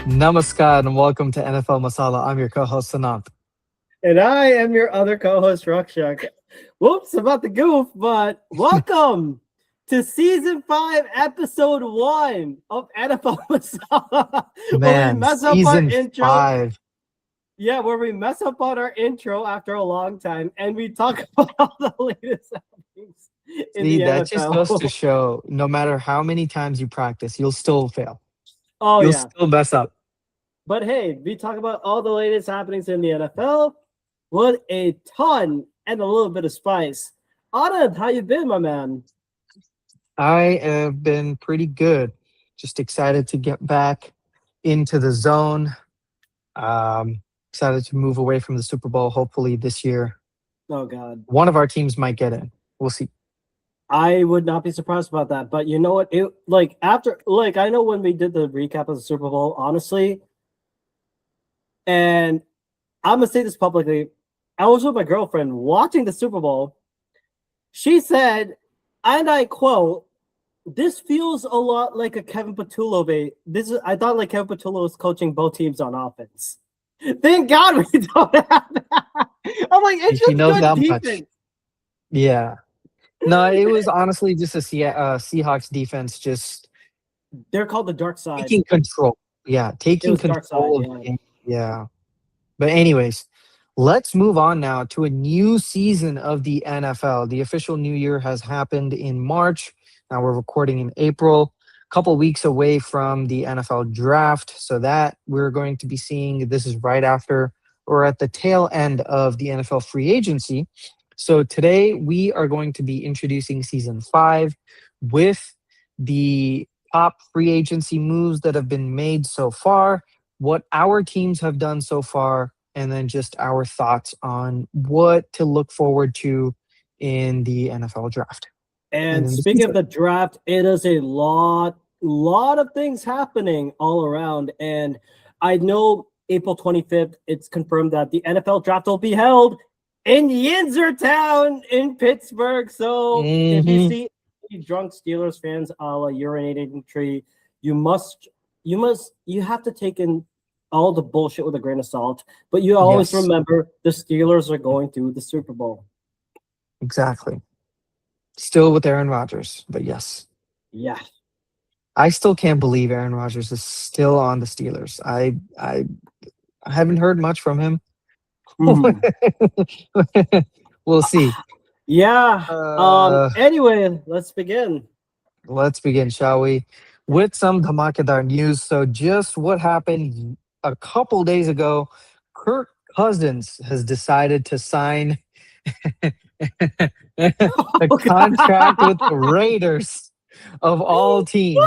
Namaskar and welcome to NFL Masala. I'm your co-host Sanant. And I am your other co-host, Rakshak. Whoops, about the goof, but welcome to season 5, episode 1 of NFL Masala, where we Man, mess up our season intro. 5. Yeah, where we mess up on our intro after a long time, and we talk about the latest happenings in See, the that just goes to NFL. show no matter how many times you practice, you'll still fail. Oh You'll yeah, still mess up. but hey, we talk about all the latest happenings in the NFL with a ton and a little bit of spice. Anand, how you been, my man? I have been pretty good. Just excited to get back into the zone. Excited to move away from the Super Bowl hopefully this year. Oh God, One of our teams might get in. We'll see. I would not be surprised about that. But you know what? It like after like I know when we did the recap of the Super Bowl, honestly, and I'm gonna say this publicly. I was with my girlfriend watching the Super Bowl. She said, and I quote, "This feels a lot like a Kevin Patullo bait. This is I thought like Kevin Patullo was coaching both teams on offense. Thank God we don't have that. I'm like, it's She just knows good that much. defense. Yeah. No, it was honestly just a Seahawks defense just They're called the dark side. taking control. Yeah, It taking was dark side, control of the yeah. game. Yeah. But anyways, let's move on now to a new season of the NFL. The official new year has happened in March. Now we're recording in April, a couple weeks away from the NFL draft. So that we're going to be seeing this is right after or at the tail end of the NFL free agency. So today we are going to be introducing season 5 with the top free agency moves that have been made so far, what our teams have done so far, and then just our thoughts on what to look forward to in the NFL draft and And in the speaking of season. the draft, it is a lot of things happening all around. And I know April 25th, it's confirmed that the NFL draft will be held in Yinzertown in Pittsburgh. So if you Hmm. see any drunk Steelers fans a la urinating tree, you must you have to take in all the bullshit with a grain of salt. But you always Yes, remember the Steelers are going to the Super Bowl. exactly. Still with Aaron Rodgers, but yes. Yeah. I still can't believe Aaron Rodgers is still on the Steelers. I haven't heard much from him. Mhm. We'll see. Yeah. Uh, Anyway, let's begin. let's begin, shall we? With some Dhamakedar news. So, just what happened a couple days ago, Kirk Cousins has decided to sign a Oh, contract with the God. Raiders of all teams.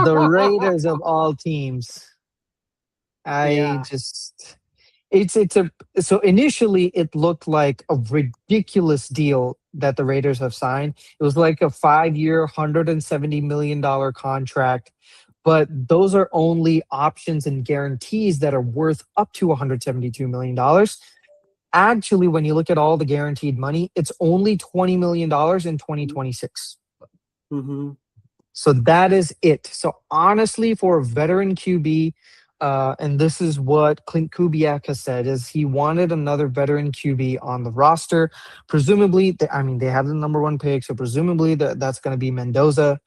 The Raiders of all teams. I Yeah. just it's a so initially it looked like a ridiculous deal that the Raiders have signed. It was like a 5-year, $170 million contract, but those are only options and guarantees that are worth up to $172 million. Actually, when you look at all the guaranteed money, it's only $20 million in 2026. Hmm. So that is it. So honestly, for a veteran QB, and this is what Clint Kubiak has said, is he wanted another veteran QB on the roster. Presumably, I mean, they have the number 1 pick, so presumably that's going to be Mendoza,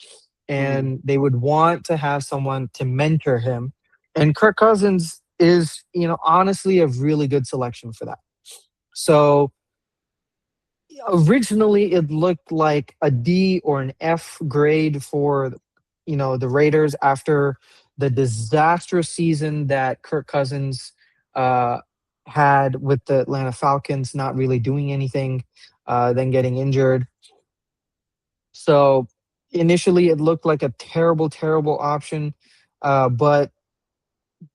Hmm. and they would want to have someone to mentor him. And Kirk Cousins is, honestly, a really good selection for that. So originally it looked like a D or an F grade for the Raiders after the disastrous season that Kirk Cousins uh, had with the Atlanta Falcons, not really doing anything, then getting injured. So initially it looked like a terrible, terrible option, but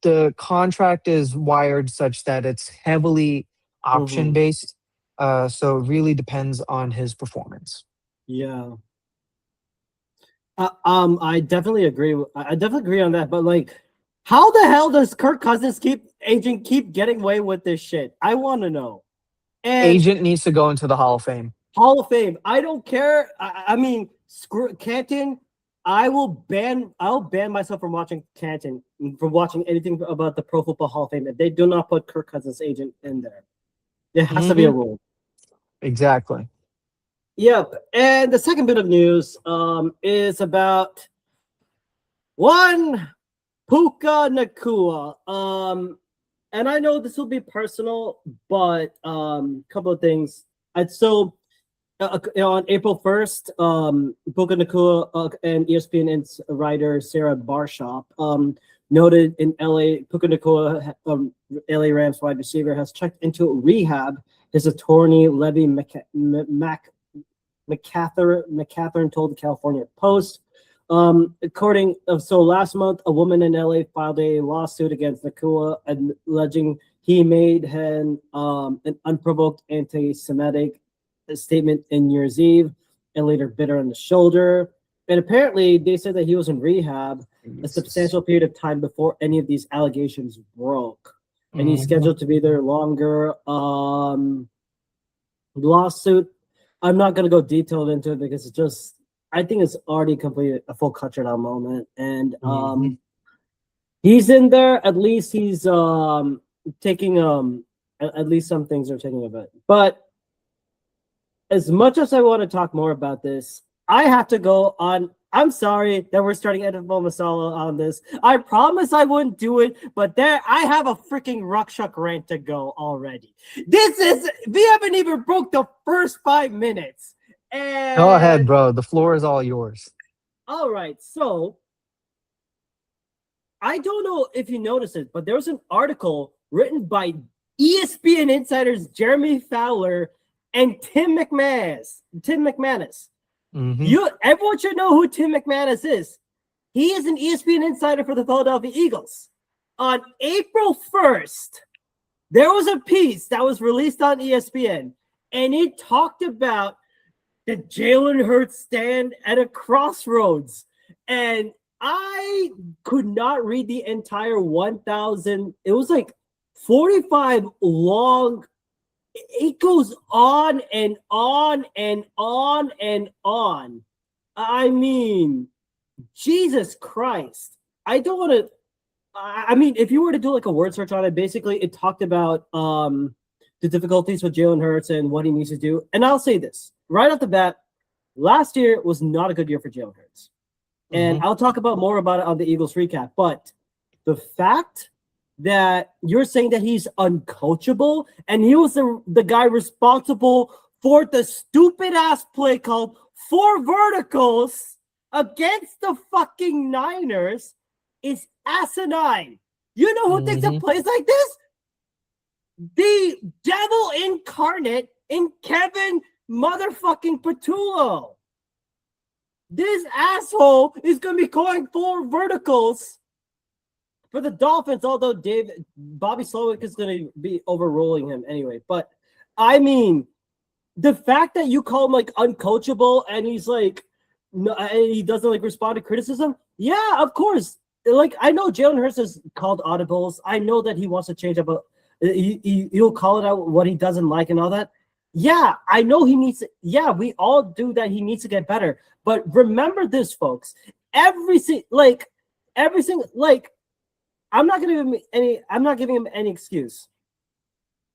the contract is wired such that it's heavily option Hmm. based. So it really depends on his performance. Yeah. I definitely agree. I definitely agree on that. But like, how the hell does Kirk Cousins keep getting away with this shit? I want to know. And Agent needs to go into the Hall of Fame. Hall of Fame. I don't care. I mean, screw Canton. I'll ban myself from watching Canton, from watching anything about the Pro Football Hall of Fame if they do not put Kirk Cousins' agent in there. There has to be a rule. Exactly. Yep. And the second bit of news is about one Puka Nakua. And I know this will be personal, but couple of things. On April 1st, Puka Nakua and ESPN writer Sarah Barshop noted in LA, Puka Nakua, LA Rams wide receiver, has checked into rehab. His attorney, Levy McCathern, told the California Post. So last month, a woman in LA filed a lawsuit against Nakua, alleging he made an unprovoked anti-Semitic statement in New Year's Eve and later bit her on the shoulder. And apparently, they said that he was in rehab a substantial period of time before any of these allegations broke. And he's scheduled to be there longer. Lawsuit, I'm not going to go detailed into it because it's just, I think it's already completed a full cut down moment. And he's in there. At least he's taking, at least some things are taking a bit. But as much as I want to talk more about this, I have to go on. I'm sorry that we're starting NFL Masala on this. I promise I wouldn't do it, but I have a freaking Ruckchuck rant to go already. We haven't even broke the first 5 minutes. And go ahead, bro. The floor is all yours. All right. So I don't know if you noticed it, but there was an article written by ESPN insiders Jeremy Fowler and Tim McManus. Everyone should know who Tim McManus is. He is an ESPN insider for the Philadelphia Eagles. On April 1st, there was a piece that was released on ESPN, and it talked about the Jalen Hurts stand at a crossroads. And I could not read the entire 1,000. It was like 45 long. It goes on and on and on and on. I mean, Jesus Christ. I don't want to. I mean, if you were to do like a word search on it, basically it talked about the difficulties with Jalen Hurts and what he needs to do. And I'll say this right off the bat: last year was not a good year for Jalen Hurts, and I'll talk more about it on the Eagles recap. But the fact that you're saying that he's uncoachable, and he was the guy responsible for the stupid ass play called 4 verticals against the fucking Niners is asinine. You know who thinks of plays like this? The devil incarnate in Kevin motherfucking Patullo. This asshole is going to be calling 4 verticals for the Dolphins, although Bobby Slowick is going to be overruling him anyway. But, I mean, the fact that you call him, like, uncoachable and he's, like, no, and he doesn't, like, respond to criticism, yeah, of course. Like, I know Jalen Hurts has called audibles. I know that he wants to change up. He'll call it out what he doesn't like and all that. Yeah, I know he needs to. Yeah, we all do that. He needs to get better. But remember this, folks. Everything, I'm not giving him any excuse.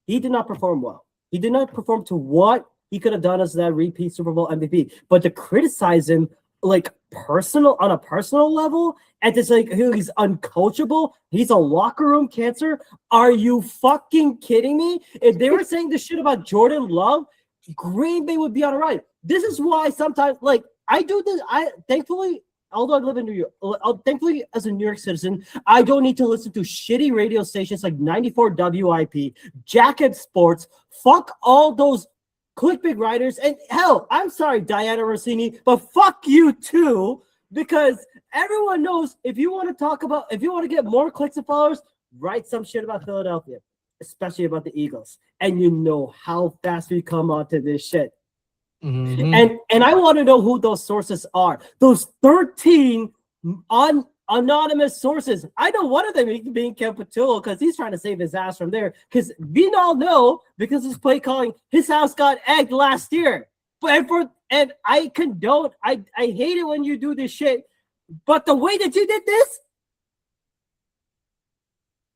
He did not perform well. He did not perform to what he could have done as that repeat Super Bowl MVP. But to criticize him on a personal level, and to say he's uncoachable, he's a locker room cancer. Are you fucking kidding me? If they were saying this shit about Jordan Love, Green Bay would be on a ride. This is why sometimes, I do this. Thankfully, although I live in New York, thankfully, as a New York citizen, I don't need to listen to shitty radio stations like 94 WIP, Jacket Sports, fuck all those clickbait writers, and hell, I'm sorry, Diana Rossini, but fuck you too, because everyone knows if you want to get more clicks and followers, write some shit about Philadelphia, especially about the Eagles, and you know how fast we come onto this shit. And I want to know who those sources are. Those 13 anonymous sources. I know one of them being Ken Patullo because he's trying to save his ass from there. Because we all know, because his play calling, his house got egged last year. And I condone. I hate it when you do this shit. But the way that you did this,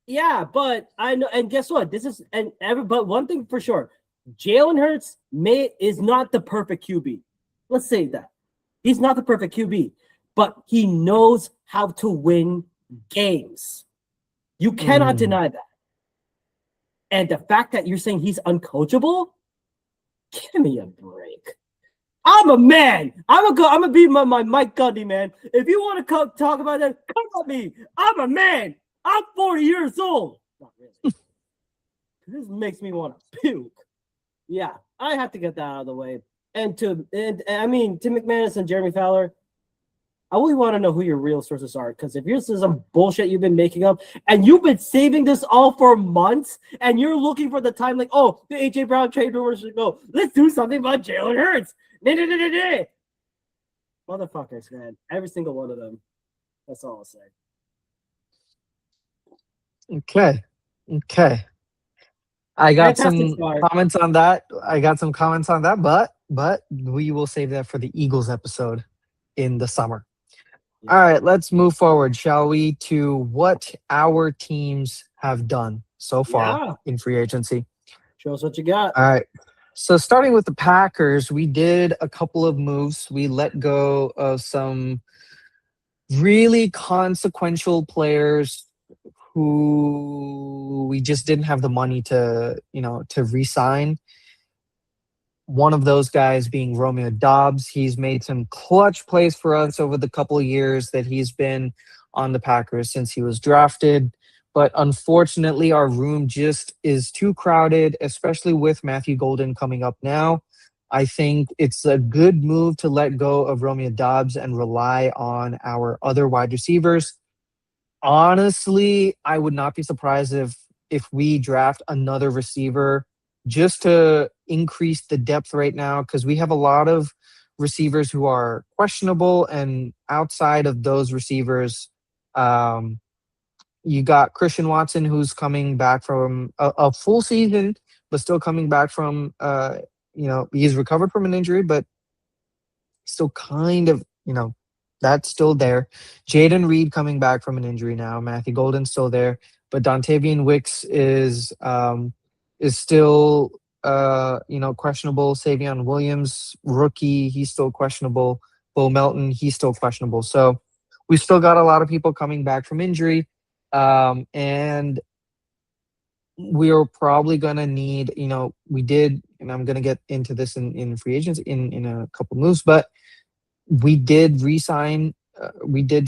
yeah, but I know, and guess what? This is but one thing for sure, Jalen Hurts is not the perfect QB. Let's say that he's not the perfect QB, but he knows how to win games. You cannot deny that. And the fact that you're saying he's uncoachable, give me a break. I'm a man. I'm gonna be my Mike Gundy, man. If you want to talk about that, come at me. I'm a man. I'm 40 years old. Not really. This makes me want to puke. Yeah, I have to get that out of the way. And I mean, Tim McManus and Jeremy Fowler, I really want to know who your real sources are, because if this is some bullshit you've been making up and you've been saving this all for months and you're looking for the time like, oh, the A.J. Brown trade rumors should go, let's do something about Jalen Hurts. Motherfuckers, man. Every single one of them. That's all I'll say. Okay. I got Fantastic some start. comments on that, but we will save that for the Eagles episode in the summer. Yeah. All right, let's move forward, shall we, to what our teams have done so far in free agency. Show us what you got. All right. So starting with the Packers, we did a couple of moves. We let go of some really consequential players who we just didn't have the money to re-sign. One of those guys being Romeo Doubs. He's made some clutch plays for us over the couple of years that he's been on the Packers since he was drafted. But unfortunately, our room just is too crowded, especially with Matthew Golden coming up now. I think it's a good move to let go of Romeo Doubs and rely on our other wide receivers. Honestly, I would not be surprised if we draft another receiver just to increase the depth right now, because we have a lot of receivers who are questionable, and outside of those receivers, you got Christian Watson, who's coming back from a full season, but still coming back from, he's recovered from an injury, but still kind of, that's still there. Jaden Reed coming back from an injury now. Matthew Golden's still there, but Dontavian Wicks is still, questionable. Savion Williams, rookie, he's still questionable. Bo Melton, he's still questionable. So we still got a lot of people coming back from injury. And we're probably going to need, we did, and I'm going to get into this in free agents in a couple moves, but we did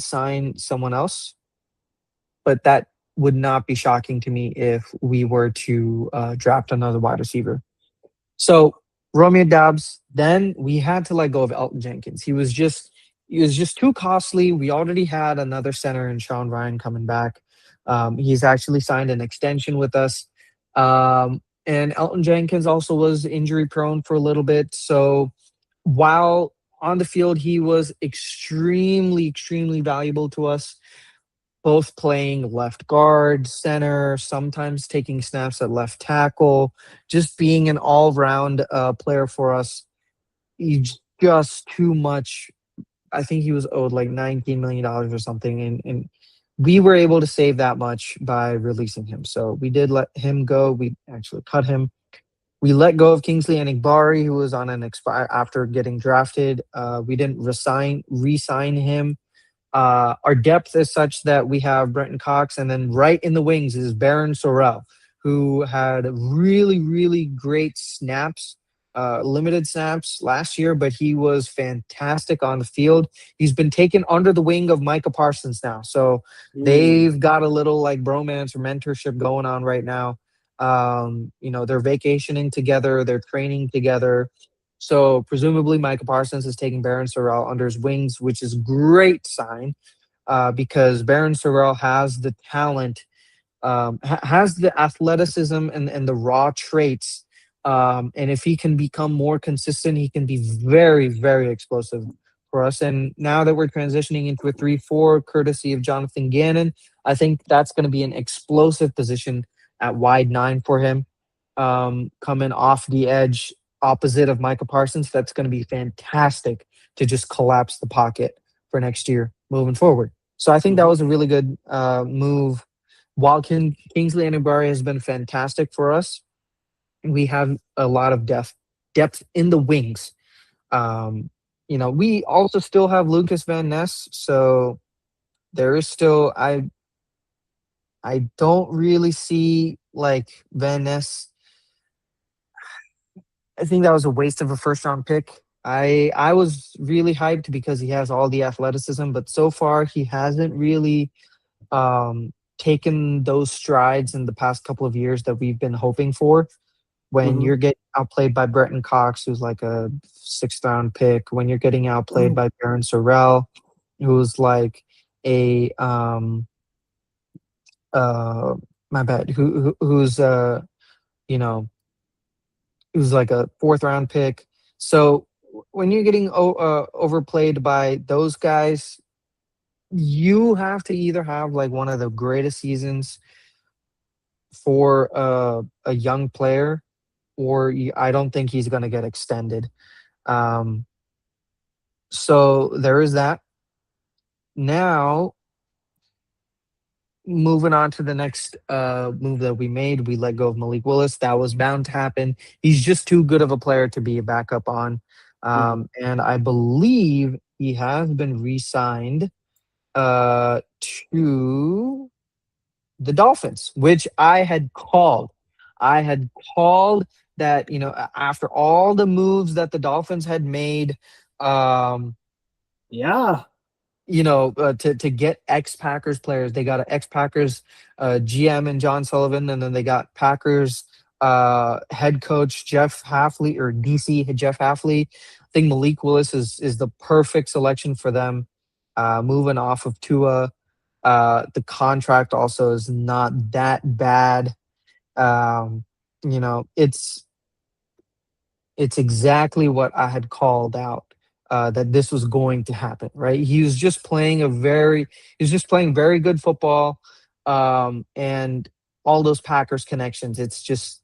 sign someone else, but that would not be shocking to me if we were to draft another wide receiver. So Romeo Doubs, then we had to let go of Elton Jenkins. He was just too costly. We already had another center in Sean Ryan coming back. He's actually signed an extension with us. And Elton Jenkins also was injury prone for a little bit. So while on the field, he was extremely, extremely valuable to us, both playing left guard, center, sometimes taking snaps at left tackle, just being an all-round player for us. He's just too much. I think he was owed like $19 million or something, and we were able to save that much by releasing him. So we did let him go. We actually cut him. We let go of Kingsley Enagbari, who was on an expire after getting drafted. We didn't re-sign him. Our depth is such that we have Brenton Cox, and then right in the wings is Baron Sorrell, who had really, really great snaps, limited snaps last year, but he was fantastic on the field. He's been taken under the wing of Micah Parsons now. So they've got a little like bromance or mentorship going on right now. They're vacationing together, they're training together. So presumably Micah Parsons is taking Baron Sorrell under his wings, which is a great sign because Baron Sorrell has the talent, has the athleticism and the raw traits. And if he can become more consistent, he can be very, very explosive for us. And now that we're transitioning into a 3-4, courtesy of Jonathan Gannon, I think that's going to be an explosive position at wide 9 for him. Coming off the edge opposite of Micah Parsons, that's going to be fantastic to just collapse the pocket for next year moving forward. So I think that Mhm. was a really good move. While Kingsley Enagbari has been fantastic for us, we have a lot of depth in the wings. Um, we also still have Lucas Van Ness, so there is still I don't really see like Van Ness. I think that was a waste of a first round pick. I was really hyped because he has all the athleticism, but so far he hasn't really taken those strides in the past couple of years that we've been hoping for. When Mhm. you're getting outplayed by Bretton Cox, who's like a sixth round pick, when you're getting outplayed by Baron Sorrell, who's like a uh my bad, you know who's like a fourth round pick. So when you're getting overplayed by those guys, you have to either have like one of the greatest seasons for a young player, or I don't think he's going to get extended. Um, so there is that. Now, moving on to the next move that we made, we let go of Malik Willis. That was bound to happen. He's just too good of a player to be a backup on. Mhm. And I believe he has been re-signed to the Dolphins, which I had called. I had called that, after all the moves that the Dolphins had made, um, Yeah. to get ex Packers players. They got an ex Packers GM and John Sullivan, and then they got Packers head coach Jeff Halfley, or DC Jeff Halfley. I think Malik Willis is the perfect selection for them. Moving off of Tua, the contract also is not that bad. Um, it's exactly what I had called out, that this was going to happen. Right? He was just playing very good football, and all those Packers connections. It's just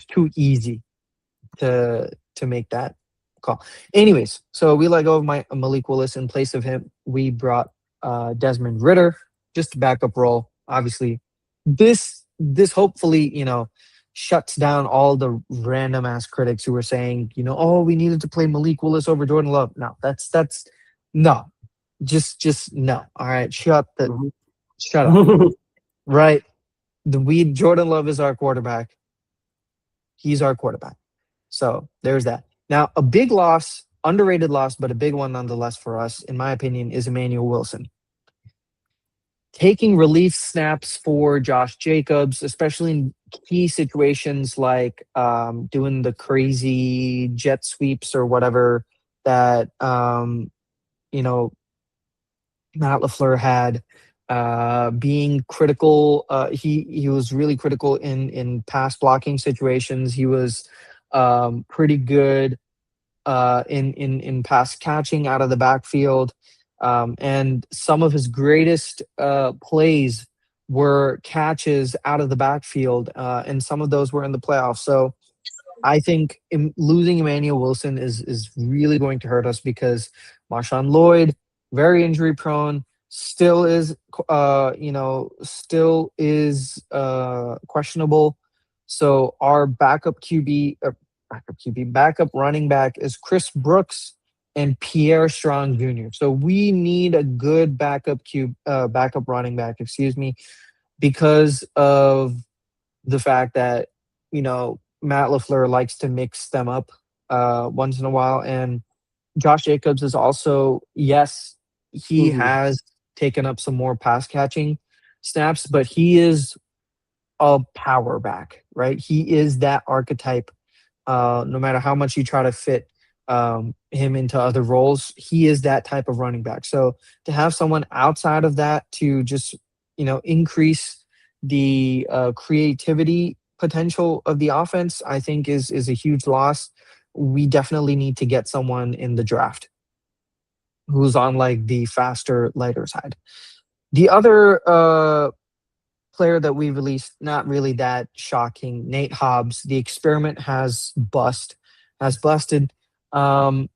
too easy to make that call. Anyways, so we let go of my Malik Willis. In place of him, we brought Desmond Ritter, just a backup role. Obviously, this hopefully shuts down all the random ass critics who were saying, oh, we needed to play Malik Willis over Jordan Love. No, that's no, just no. All right, Mhm. shut up. Right, the Jordan Love is our quarterback. He's our quarterback. So there's that. Now, a big loss, underrated loss, but a big one nonetheless for us, in my opinion, is Emmanuel Wilson. Taking relief snaps for Josh Jacobs, especially in key situations like doing the crazy jet sweeps or whatever that you know Matt LaFleur had, being critical. He was really critical in pass blocking situations. He was pretty good in pass catching out of the backfield. And some of his greatest plays were catches out of the backfield, and some of those were in the playoffs. So I think losing Emmanuel Wilson is really going to hurt us because Marshawn Lloyd, very injury prone, still is questionable. So our backup running back is Chris Brooks and Pierre Strong Jr. So we need a good backup running back, excuse me, because of the fact that Matt LaFleur likes to mix them up once in a while, and Josh Jacobs is also, yes, he Mhm. has taken up some more pass catching snaps, but he is a power back, right? He is that archetype. No matter how much you try to fit him into other roles, he is that type of running back. So to have someone outside of that to just increase the creativity potential of the offense, I think is a huge loss. We definitely need to get someone in the draft who's on like the faster, lighter side. The other player that we released, not really that shocking. Nate Hobbs, the experiment has busted. Um,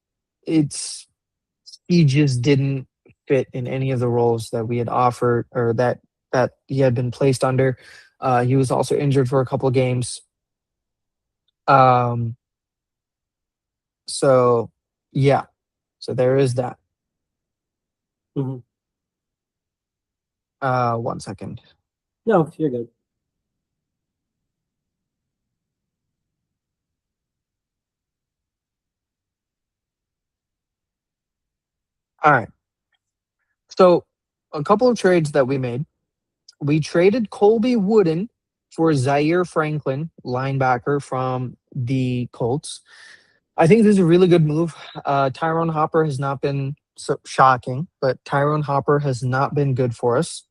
it's he just didn't fit in any of the roles that we had offered or that he had been placed under. He was also injured for a couple of games. Um, so yeah, so there is that. Mhm. One second. No, you're good. All right. So a couple of trades that we made. We traded Colby Wooden for Zaire Franklin, linebacker from the Colts. I think this is a really good move. Tyrone Hopper has not been so shocking, but Tyrone Hopper has not been good for us.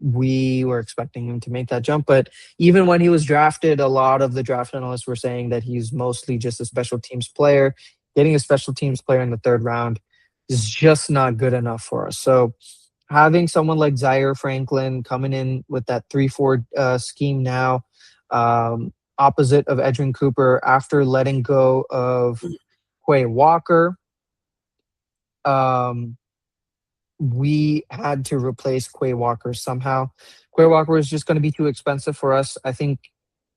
We were expecting him to make that jump, but even when he was drafted, a lot of the draft analysts were saying that he's mostly just a special teams player. Getting a special teams player in the third round is just not good enough for us. So having someone like Zaire Franklin coming in with that 3-4 scheme now, opposite of Edwin Cooper after letting go of Quay Walker, we had to replace Quay Walker somehow. Quay Walker was just going to be too expensive for us. I think,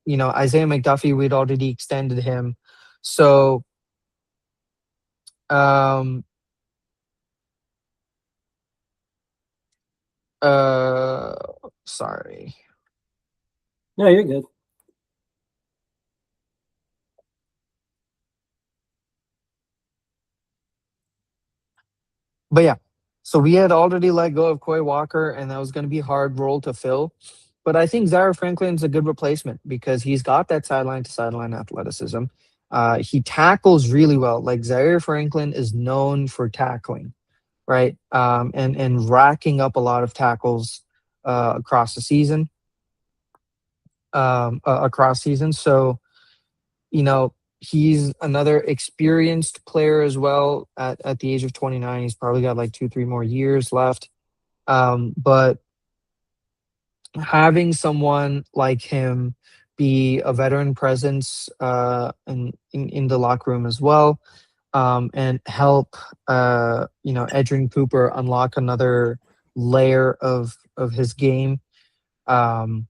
Isaiah McDuffie, we'd already extended him. So, um, uh, sorry. No, you're good. But yeah, so we had already let go of Quay Walker, and that was going to be a hard role to fill. But I think Zaire Franklin's a good replacement because he's got that sideline to sideline athleticism. He tackles really well. Like Zaire Franklin is known for tackling, right? And racking up a lot of tackles across the season. Across season. So he's another experienced player as well at the age of 29. He's probably got like 2, 3 more years left. But having someone like him be a veteran presence in the locker room as well, and help Edrin Cooper unlock another layer of his game. Um,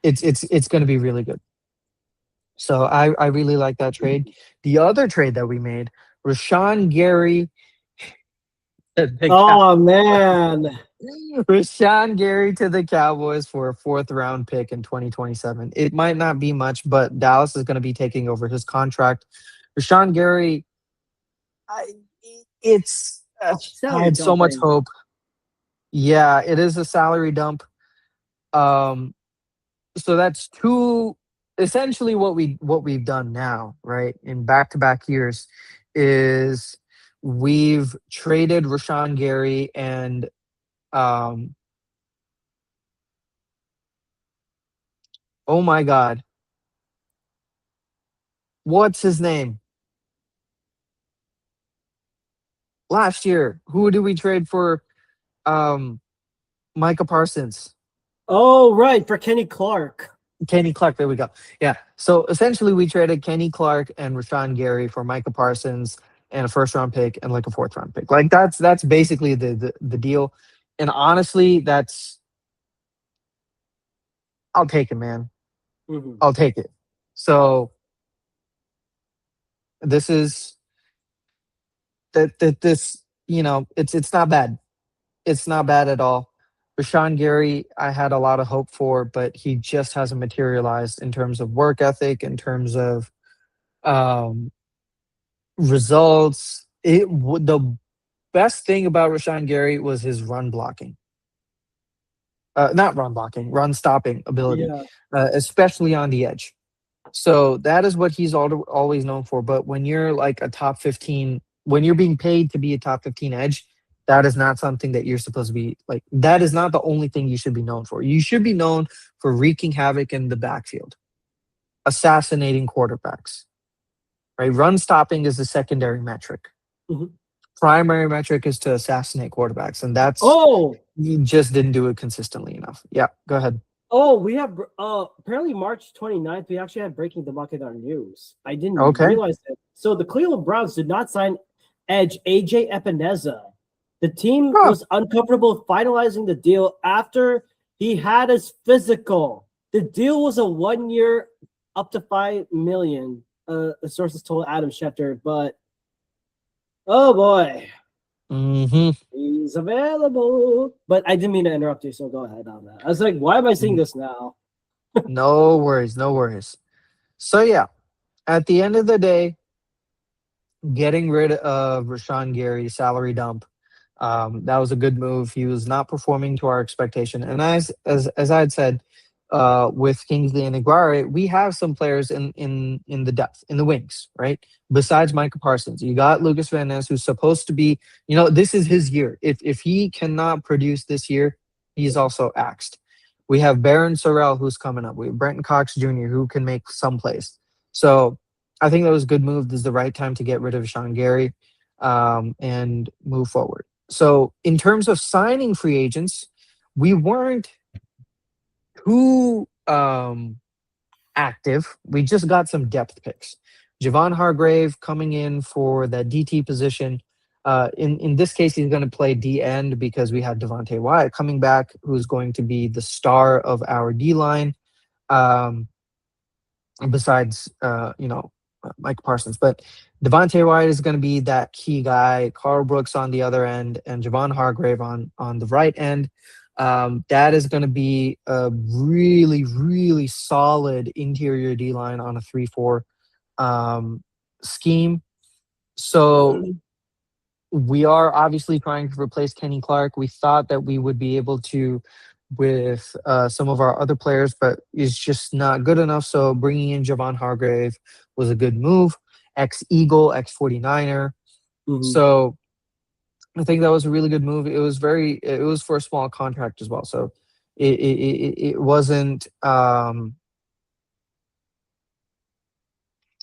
it's going to be really good. So I really like that trade. The other trade that we made, Rashawn Gary. Oh man. Rashawn Gary to the Cowboys for a fourth round pick in 2027. It might not be much, but Dallas is going to be taking over his contract. Rashawn Gary, I, I Salary had so much dumping. hope. Yeah, it is a salary dump. Um, so that's two. Essentially, what we've done now, right, in back-to-back years, is we've traded Rashawn Gary and um, oh my God, what's his name? Last year, who did we trade for? Micah Parsons. Oh right, for Kenny Clark. Kenny Clark, there we go. Yeah. So essentially we traded Kenny Clark and Rashawn Gary for Micah Parsons and a first round pick and like a fourth round pick. Like that's basically the deal. And honestly, I'll take it, man. Mhm. I'll take it. So this is that this, it's not bad. It's not bad at all. Rashawn Gary, I had a lot of hope for, but he just hasn't materialized in terms of work ethic, in terms of um, results. The best thing about Rashawn Gary was his run blocking. Not run blocking, run stopping ability, Yeah. especially on the edge. So that is what he's always known for. But when you're like a top 15, when you're being paid to be a top 15 edge, that is not something that you're supposed to be like. That is not the only thing you should be known for. You should be known for wreaking havoc in the backfield, assassinating quarterbacks, right? Run stopping is the secondary metric. Mhm. Primary metric is to assassinate quarterbacks. And that's, Oh, you just didn't do it consistently enough. Yeah, go ahead. we have apparently March 29th, we actually had breaking the bucket on news. I didn't Okay. realize that. So the Cleveland Browns did not sign edge AJ Epineza. The team Huh. was uncomfortable finalizing the deal after he had his physical. The deal was a 1 year, up to $5 million. The sources told Adam Schefter, but oh boy, Mm-hmm. he's available. But I didn't mean to interrupt you, so go ahead on that. I was like, why am I seeing this now? No worries, no worries. So yeah, at the end of the day, getting rid of Rashawn Gary salary dump, that was a good move. He was not performing to our expectation, and as I had said, with Kingsley and Aguirre, we have some players in the depth in the wings, right? Besides Micah Parsons, you got Lucas Van Ness, who's supposed to be, this is his year. If he cannot produce this year, he's also axed. We have Baron Sorrell, who's coming up. We have Brenton Cox Jr., who can make some plays. So I think that was a good move. This is the right time to get rid of Sean Gary, and move forward. So in terms of signing free agents, we weren't too active. We just got some depth picks. Javon Hargrave coming in for that DT position. In this case, he's going to play D end because we have Devontae Wyatt coming back, who's going to be the star of our D line. Besides, Mike Parsons, but Devontae Wyatt is going to be that key guy. Carl Brooks on the other end, and Javon Hargrave on the right end. That is going to be a really, really solid interior D line on a 3-4 scheme. So we are obviously trying to replace Kenny Clark. We thought that we would be able to with some of our other players, but it's just not good enough. So bringing in Javon Hargrave was a good move. Ex-Eagle, ex-49er. Mhm. So I think that was a really good move. It was for a small contract as well. So it wasn't,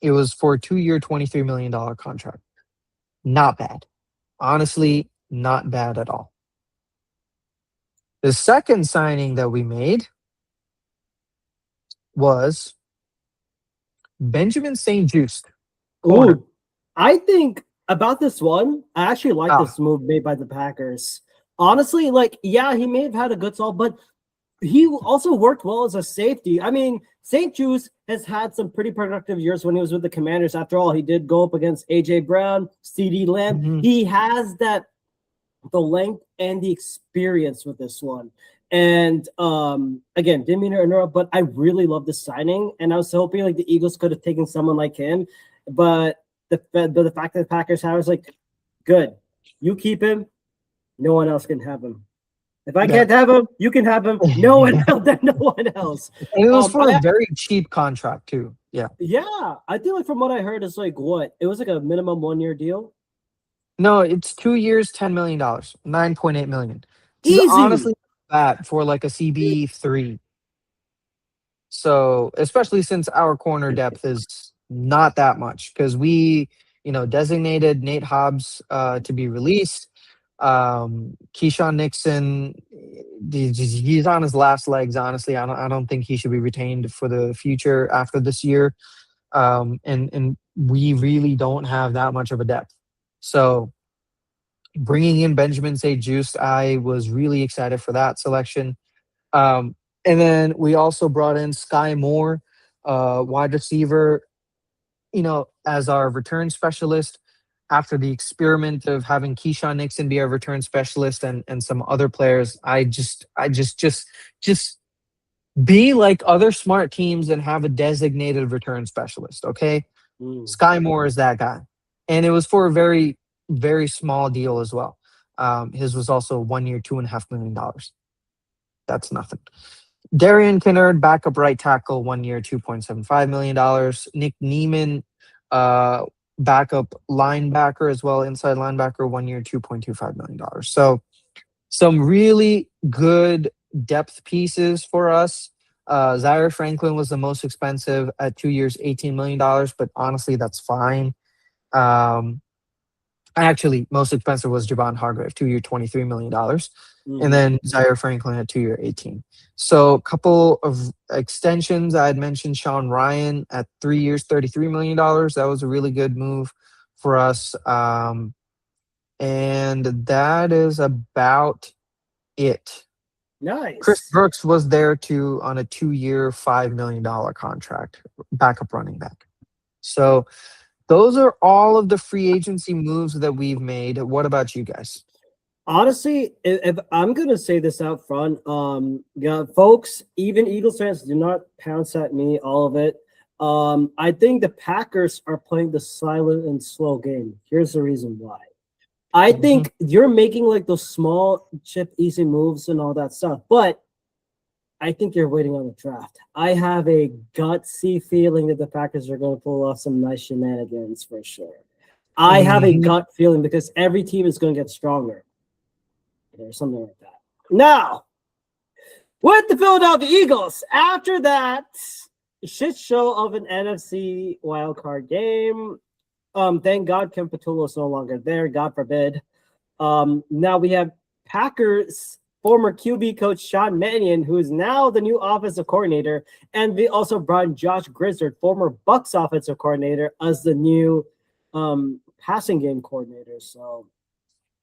it was for a 2-year, $23 million contract. Not bad. Honestly, not bad at all. The second signing that we made was Benjamin St. Just, corner. Ooh, I think about this one. I actually like Ah, this move made by the Packers. Honestly, like, yeah, he may have had a good solve, but he also worked well as a safety. I mean, St. Juice has had some pretty productive years when he was with the Commanders. After all, he did go up against AJ Brown, CD Lamb. mhm. He has the length and the experience with this one. And again, didn't mean to interrupt, but I really love the signing, and I was hoping like the Eagles could have taken someone like him, but the fact that the Packers have was like, good, you keep him, no one else can have him. If I Yeah. can't have him, you can have him. No one else. No one else. And it was for a I very cheap contract too. Yeah. Yeah, I think like from what I heard, it's like what it was like a minimum 1 year deal. No, it's 2 years, $10 million, 9.8 million. This is Easy. honestly bad for like a CB3. So especially since our corner depth is not that much because we, designated Nate Hobbs to be released. Keyshawn Nixon, he's on his last legs. Honestly, I don't think he should be retained for the future after this year. And we really don't have that much of a depth. So bringing in Benjamin St. Just, I was really excited for that selection. And then we also brought in Sky Moore, wide receiver, as our return specialist after the experiment of having Keyshawn Nixon be our return specialist and some other players. I just be like other smart teams and have a designated return specialist. Okay. Mm. Sky Moore is that guy. And it was for a very, very small deal as well. His was also 1 year, $2.5 million. That's nothing. Darian Kinnard, backup right tackle, 1 year, $2.75 million. Nick Neiman, uh, backup linebacker as well, inside linebacker, 1 year, $2.25 million. So some really good depth pieces for us. Zaire Franklin was the most expensive at 2 years, $18 million, but honestly, that's fine. Um, Actually, most expensive was Javon Hargrave, 2 year, $23 million. And Mhm. then Zaire Franklin at 2 year, 18. So a couple of extensions. I had mentioned Sean Ryan at 3 years, $33 million. That was a really good move for us. and that is about it. Chris Nice. Brooks was there on a 2-year, $5 million contract, backup running back. So those are all of the free agency moves that we've made. What about you guys? Honestly, if I'm gonna say this out front, yeah, folks, even Eagles fans, do not pounce at me. All of it. I think the Packers are playing the silent and slow game. Here's the reason why. I Mhm. think you're making like those small chip easy moves and all that stuff, but I think you're waiting on the draft. I have a gutsy feeling that the Packers are going to pull off some nice shenanigans for sure. I have a Mhm. gut feeling because every team is going to get stronger or something like that. Now, with the Philadelphia Eagles, after that shit show of an NFC wildcard game, thank God Kim Patullo is no longer there. God forbid. Now we have Packers former QB coach Sean Mannion, who is now the new offensive coordinator, and we also brought in Josh Grizzard, former Bucks offensive coordinator, as the new passing game coordinator. So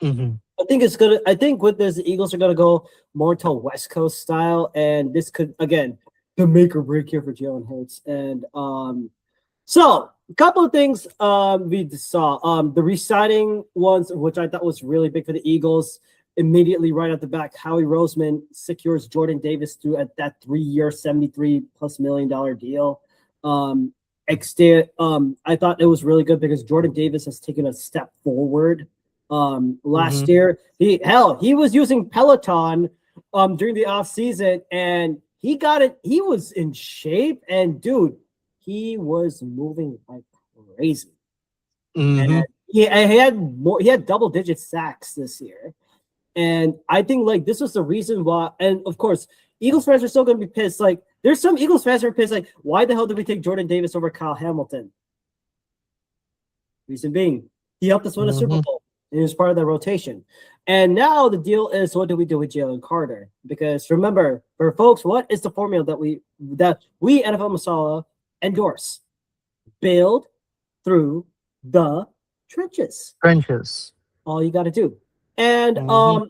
Mhm. I think it's gonna. I think with this, the Eagles are gonna go more to West Coast style, and this could again the make or break here for Jalen Hurts. And so a couple of things we saw. The re-signing ones, which I thought was really big for the Eagles. Immediately right at the back, Howie Roseman secures Jordan Davis through at that 3-year, $73+ million deal. I thought it was really good because Jordan Davis has taken a step forward. Last Mhm. year, he was using Peloton during the off season, and he got it. He was in shape, and dude, he was moving like crazy. And Mhm. he had double digit sacks this year. And I think like this was the reason why, and of course, Eagles fans are still gonna be pissed. Like, there's some Eagles fans who are pissed, like, why the hell did we take Jordan Davis over Kyle Hamilton? Reason being, he helped us win a Super Mhm. Bowl. And he was part of that rotation. And now the deal is, what do we do with Jalen Carter? Because remember, for folks, what is the formula that we NFL Masala endorse? Build through the trenches. Trenches. All you got to do. And Mhm.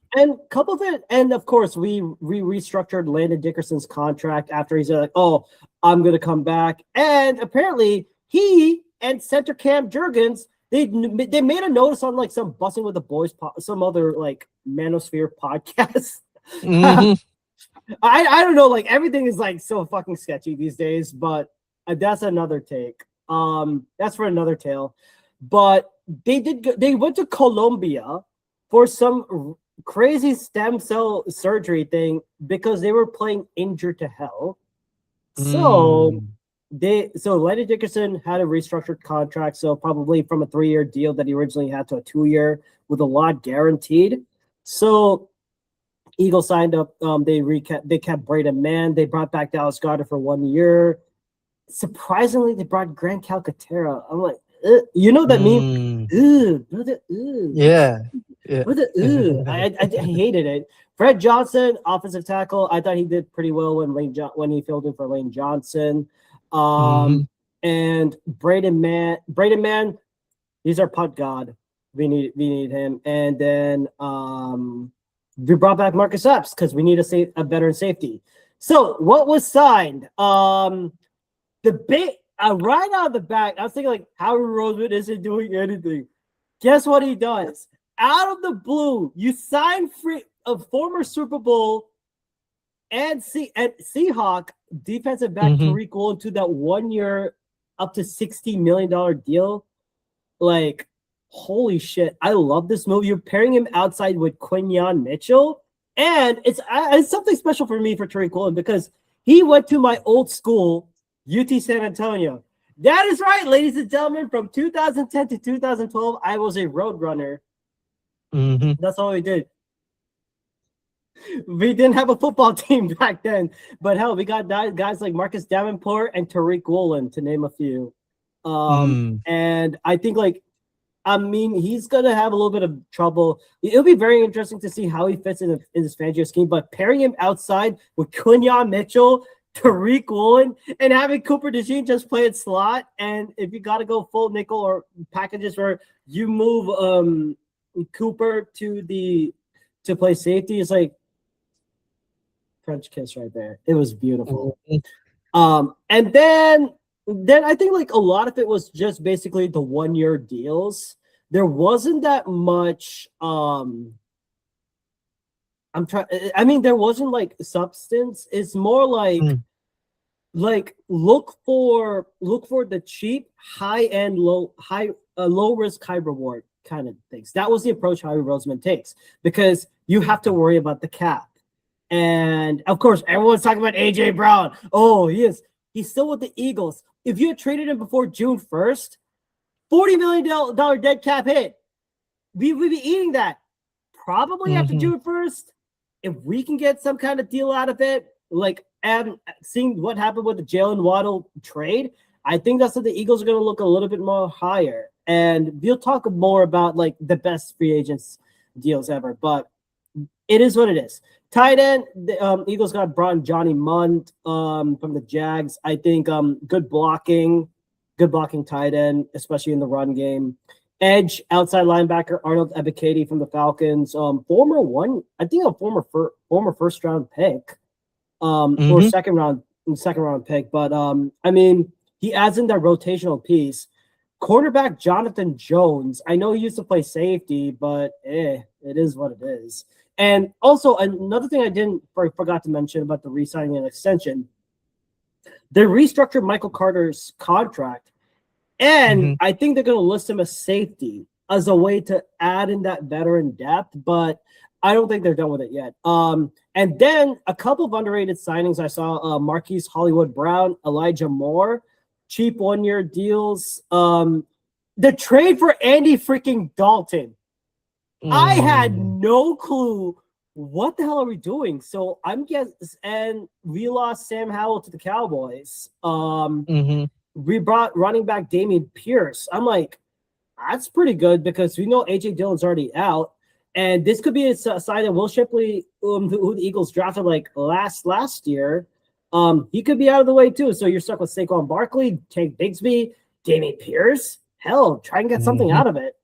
couple of it, and of course we restructured Landon Dickerson's contract after he's like, oh, I'm gonna come back. And apparently he and center Cam Jurgens, they made a notice on like some Bussing with the Boys, some other like Manosphere podcast. Mhm. I don't know, like everything is like so fucking sketchy these days, but that's another take. That's for another tale. But they went to Colombia for some crazy stem cell surgery thing because they were playing injured to hell. So Mm. Lenny Dickerson had a restructured contract, so probably from a 3-year deal that he originally had to a 2-year with a lot guaranteed. So Eagles signed up. They kept Braden Mann. They brought back Dallas Goedert for 1 year. Surprisingly, they brought Grant Calcaterra. I'm like, you know that meme? Mm. Brother, Yeah. Yeah. brother, I hated it. Fred Johnson, offensive tackle. I thought he did pretty well when he filled in for Lane Johnson. Mhm. And Braden Mann, he's our punt god. We need him. And then we brought back Marcus Epps because we need a veteran safety. So what was signed? The big right out of the back, I was thinking like Howard Roseman isn't doing anything. Guess what he does? Out of the blue, you sign free a former Super Bowl and Seahawk defensive back Mhm. Tariq Woolen to that 1 year up to $60 million deal. Like, holy shit. I love this move. You're pairing him outside with Quinyon Mitchell. And it's something special for me for Tariq Woolen because he went to my old school, UT San Antonio. That is right, ladies and gentlemen. From 2010 to 2012, I was a road runner. Mhm. That's all we did. We didn't have a football team back then, but hell, we got guys like Marcus Davenport and Tariq Woolen, to name a few. Mm. And I think like he's gonna have a little bit of trouble. It'll be very interesting to see how he fits in this Fangio scheme. But pairing him outside with Quinyon Mitchell, Tariq Woolen, and having Cooper DeJean just play at slot, and if you got to go full nickel or packages where you move Cooper to play safety is like French kiss right there. It was beautiful. And then I think like a lot of it was just basically the 1-year deals. There wasn't that much there wasn't like substance. It's more like look for the cheap, low risk, high reward kind of things. That was the approach Howie Roseman takes, because you have to worry about the cap. And of course, everyone's talking about AJ Brown. Oh, he's still with the Eagles. If you had traded him before June 1st, $40 million dead cap hit. We would be eating that probably after June 1st. If we can get some kind of deal out of it, like seeing what happened with the Jalen Waddle trade, I think that's what the Eagles are going to look a little bit more higher. And we'll talk more about like the best free agents deals ever, but it is what it is. Tight end, the Eagles brought in Johnny Munt from the Jags. I think good blocking tight end, especially in the run game. Edge, outside linebacker Arnold Ebiketie from the Falcons, former first round pick, or second round pick. But I mean, he adds in that rotational piece. Cornerback Jonathan Jones. I know he used to play safety, but it is what it is. And also another thing I forgot to mention about the re-signing and extension, they restructured Michael Carter's contract. And I think they're going to list him as safety as a way to add in that veteran depth, but I don't think they're done with it yet. And then a couple of underrated signings I saw, Marquise Hollywood Brown, Elijah Moore, cheap 1-year deals. The trade for Andy freaking Dalton. I had no clue what the hell are we doing. So I'm guessing, and we lost Sam Howell to the Cowboys. We brought running back Dameon Pierce. I'm like, that's pretty good, because we know AJ Dillon's already out, and this could be a sign that Will Shipley, who the Eagles drafted like last year, he could be out of the way too. So you're stuck with Saquon Barkley, Tank Bigsby, Dameon Pierce. Hell, try and get something out of it.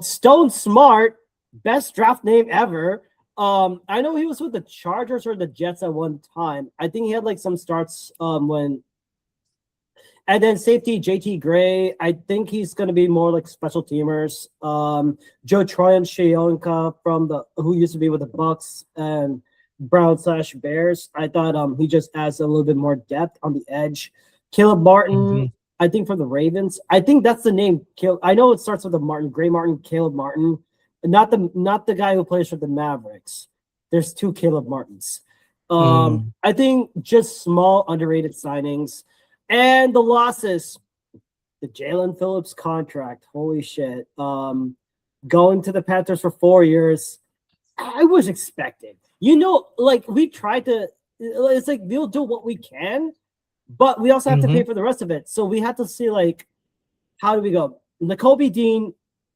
Stone Smart, best draft name ever. I know he was with the Chargers or the Jets at one time. I think he had like some starts when. And then safety J.T. Gray, I think he's going to be more like special teamers. Joe Tryon-Shoyinka who used to be with the Bucks and Browns/Bears. I thought he just adds a little bit more depth on the edge. Caleb Martin, I think from the Ravens. I think that's the name. I know it starts with a Martin, Gray Martin, Caleb Martin, not the guy who plays for the Mavericks. There's two Caleb Martins. I think just small underrated signings. And the losses, the Jalen Phillips contract, holy shit. Going to the Panthers for 4 years, I was expecting. Like we tried to, it's like we'll do what we can, but we also have to pay for the rest of it. So we have to see like, how do we go? Nakobe Dean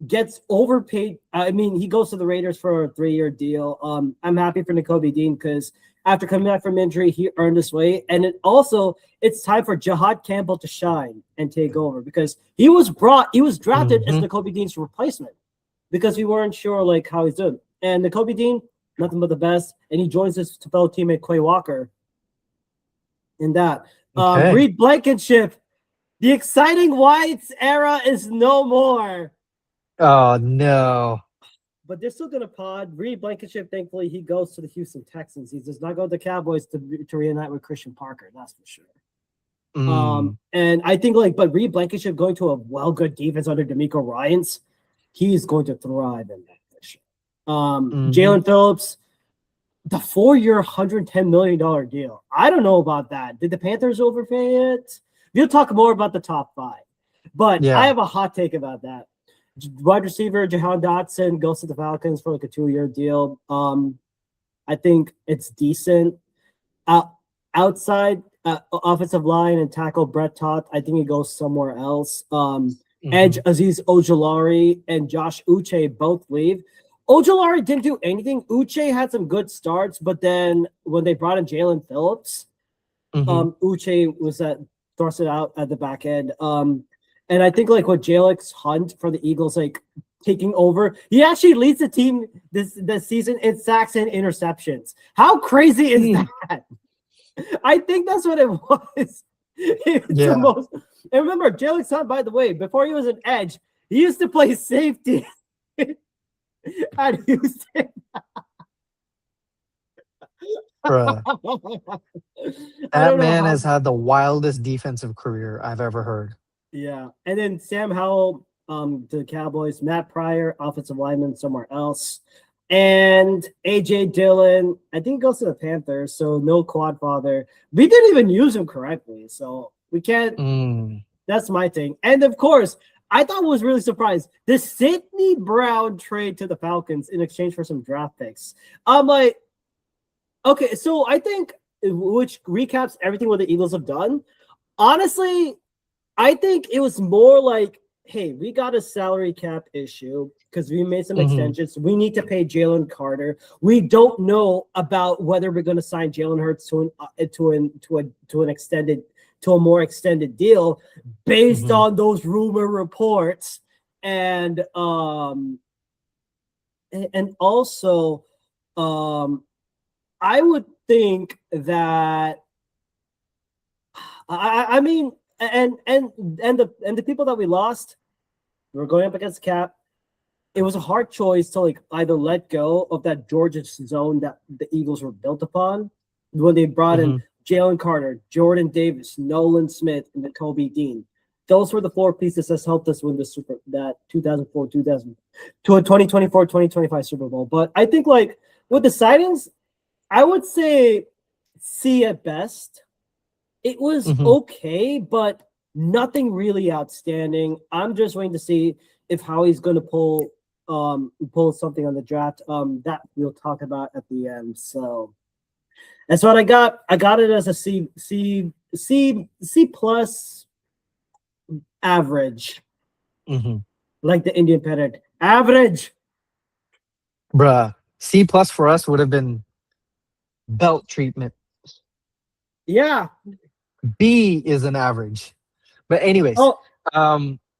gets overpaid. I mean, he goes to the Raiders for a 3-year deal. I'm happy for Nakobe Dean because after coming back from injury, he earned his way. And it's time for Jahad Campbell to shine and take over, because he was drafted as Nakobe Dean's replacement, because we weren't sure like how he's doing. And Nakobe Dean, nothing but the best. And he joins his fellow teammate Quay Walker in that. Reed Blankenship, the exciting Whites era is no more. Oh, no. But they're still going to pod. Reed Blankenship, thankfully, he goes to the Houston Texans. He does not go to the Cowboys to reunite with Christian Parker. That's for sure. And I think, but Reed Blankenship going to a good defense under DeMeco Ryans, he's going to thrive in that for sure. Jalen Phillips, the 4-year, $110 million deal. I don't know about that. Did the Panthers overpay it? We'll talk more about the top 5. But I have a hot take about that. Wide receiver Jahan Dotson goes to the Falcons for like a 2-year deal. I think it's decent. Outside offensive line and tackle Brett Toth, I think he goes somewhere else. Edge Aziz Ojulari and Josh Uche both leave. Ojulari didn't do anything. Uche had some good starts, but then when they brought in Jalen Phillips, Uche was thrusted out at the back end. And I think like with Jalix Hunt for the Eagles, like taking over. He actually leads the team this season in sacks and interceptions. How crazy is that? I think that's what it was. It's the most. And remember, Jalen Sutton, by the way, before he was an edge, he used to play safety at Houston. Bruh. That man has had the wildest defensive career I've ever heard. Yeah. And then Sam Howell to the Cowboys, Matt Pryor, offensive lineman somewhere else. And AJ Dillon, I think goes to the Panthers, so no quad father. We didn't even use him correctly, so we can't. That's my thing. And of course, I thought was really surprised the Sidney Brown trade to the Falcons in exchange for some draft picks. I'm like, okay, so I think which recaps everything what the Eagles have done. Honestly, I think it was more like, hey, we got a salary cap issue because we made some extensions. We need to pay Jalen Carter. We don't know about whether we're going to sign Jalen Hurts to a more extended deal based on those rumor reports, and also I would think that I mean. And the people that we lost, we were going up against cap. It was a hard choice to like either let go of that Georgia zone that the Eagles were built upon when they brought in Jalen Carter, Jordan Davis, Nolan Smith, and Kobe Dean. Those were the four pieces that helped us win that 2024-2025 Super Bowl. But I think like with the signings, I would say C at best. It was okay, but nothing really outstanding. I'm just waiting to see if Howie's going to pull something on the draft. That we'll talk about at the end. So that's what I got. I got it as a C plus average, like the Indian parrot. Average, bruh. C plus for us would have been belt treatment. Yeah. B is an average, but anyways,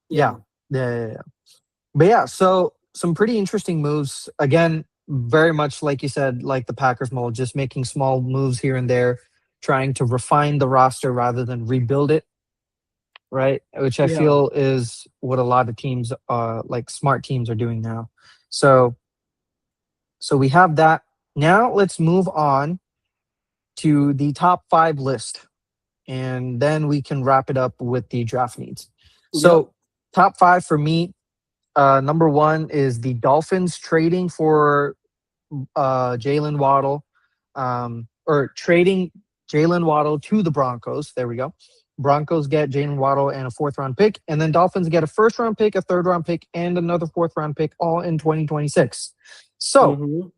yeah. But yeah, so some pretty interesting moves. Again, very much like you said, like the Packers mold, just making small moves here and there, trying to refine the roster rather than rebuild it, right? Which I feel is what a lot of teams, like smart teams, are doing now. So we have that. Now let's move on to the top 5 list. And then we can wrap it up with the draft needs. So top 5 for me, number 1 is the Dolphins trading for Jalen Waddle, or trading Jalen Waddle to the Broncos. There we go. Broncos get Jalen Waddle and a 4th-round pick, and then Dolphins get a 1st-round pick, a 3rd-round pick, and another 4th-round pick, all in 2026. So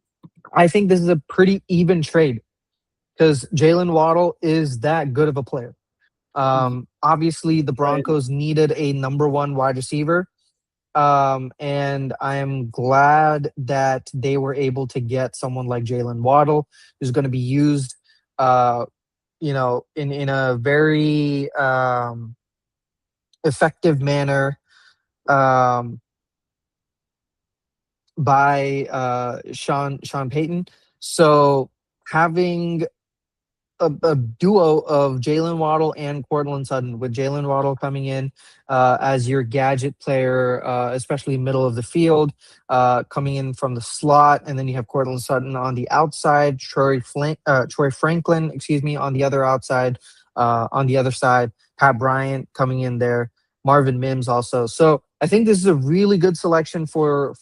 I think this is a pretty even trade, because Jalen Waddle is that good of a player. Obviously, the Broncos needed a number 1 wide receiver, and I am glad that they were able to get someone like Jalen Waddle, who's going to be used, in a very effective manner by Sean Payton. So having a duo of Jalen Waddle and Courtland Sutton, with Jalen Waddle coming in as your gadget player, especially middle of the field, coming in from the slot, and then you have Courtland Sutton on the outside, Troy Franklin, on the other outside, on the other side, Pat Bryant coming in there, Marvin Mims also. So I think this is a really good selection for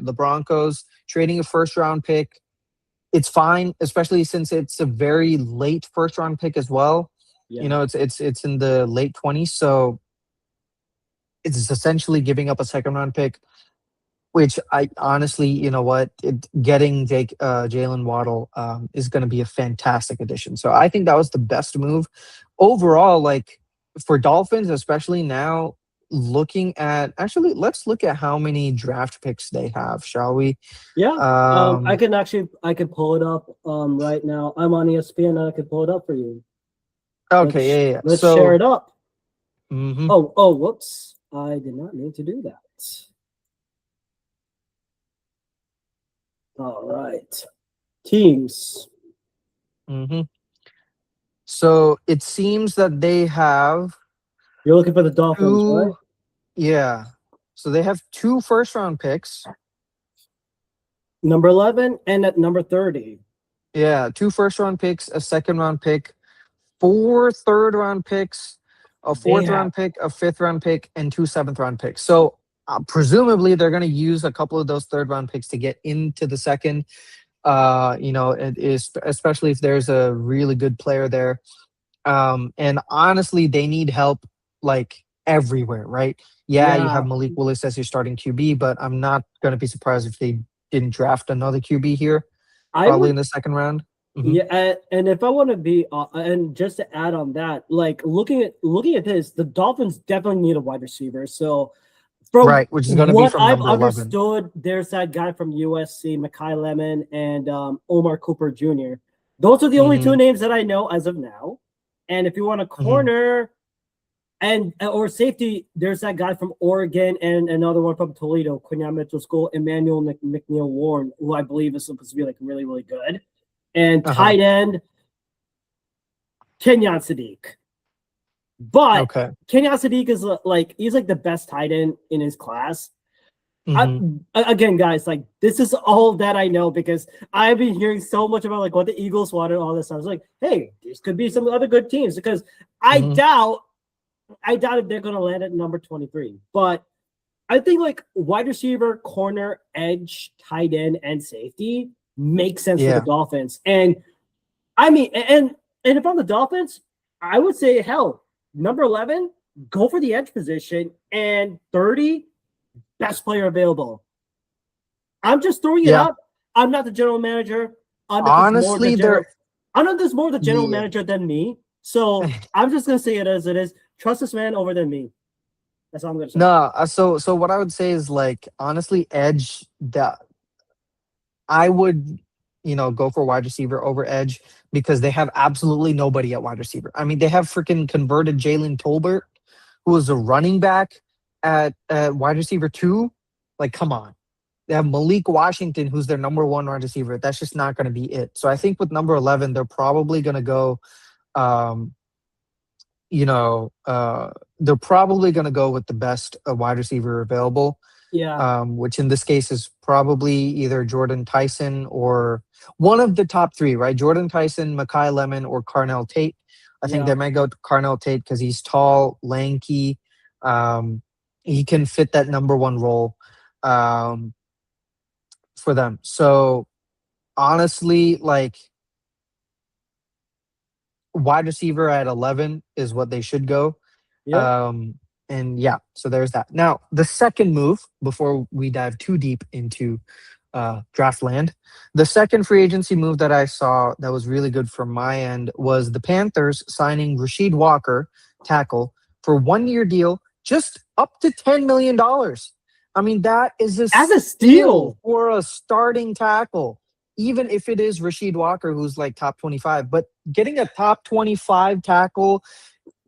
the Broncos. Trading a 1st-round pick, it's fine, especially since it's a very late 1st-round pick as well. It's in the late 20s, so it's essentially giving up a 2nd-round pick, which I honestly, getting Jalen Waddle is going to be a fantastic addition. So I think that was the best move overall. Like for Dolphins, especially now, let's look at how many draft picks they have, shall we? I can pull it up right now. I'm on ESPN and I can pull it up for you. Okay, let's share it up. Whoops, I did not mean to do that. All right. Teams. Hmm. So it seems that they have You're looking for the Dolphins, right? two. Yeah. So they have two first round picks. Number 11 and at number 30. Yeah, two first round picks, a second round pick, four third round picks, a fourth Damn. round pick, a fifth round pick, and two seventh round picks. So presumably they're going to use a couple of those third round picks to get into the second. It is especially if there's a really good player there. And honestly, they need help like everywhere, right? Yeah, you have Yeah. Malik Willis as your starting QB, but I'm not going to be surprised if they didn't draft another QB here, I probably in would the second round. Hmm. Yeah, and if I want to be, and just to add on that, like looking at this, the Dolphins definitely need a wide receiver. So, from Right, which is going to be what from I've number 11. understood, there's that guy from USC, Makai Lemon, and Omar Cooper Jr. Those are the only two Hmm. names that I know as of now. And if you want a Hmm. corner and or safety, there's that guy from Oregon and another one from Toledo, Quinnipiac Mitchell School, Emmanuel McNeil Warren, who I believe is supposed to be like really, really good. And Uh-huh. tight end, Kenyon Sadiq. But Okay. Kenyon Sadiq is he's like the best tight end in his class. I, Hmm. again, guys, like this is all that I know because I've been hearing so much about like what the Eagles want and all this. I was like, hey, these could be some other good teams because I Hmm. doubt, I doubt if they're going to land at number 23. But I think like wide receiver, corner, edge, tight end, and safety makes sense for the Yeah. Dolphins. And I mean, and if I'm the Dolphins, I would say hell, number 11, go for the edge position, and 30, best player available. I'm just throwing it Yeah. out. I'm not the general manager. I know there's more of the Honestly, general. they're I know there's more of the general yeah. manager than me. So I'm just gonna say it as it is. Trust this man over than me. That's all I'm gonna say. No, so what I would say is like honestly, edge that I would, go for wide receiver over edge because they have absolutely nobody at wide receiver. I mean, they have freaking converted Jalen Tolbert, who was a running back at wide receiver two. Like, come on. They have Malik Washington, who's their number one wide receiver. That's just not going to be it. So I think with number 11, they're probably going to go, um, you know, uh, they're probably going to go with the best wide receiver available, Yeah, which in this case is probably either Jordan Tyson or one of the top three, right? Jordan Tyson, Makai Lemon, or Carnell Tate. I think yeah, they might go to Carnell Tate because he's tall, lanky. Um, he can fit that number one role um, for them. So honestly, like wide receiver at 11 is what they should go. yep, Um, and yeah, so there's that. Now, the second move, before we dive too deep into draft land, the second free agency move that I saw that was really good from my end was the Panthers signing Rasheed Walker, tackle, for 1 year deal, just up to $10 million. I mean, that is a as a steal steal. for a starting tackle, even if it is Rasheed Walker, who's like top 25. But getting a top 25 tackle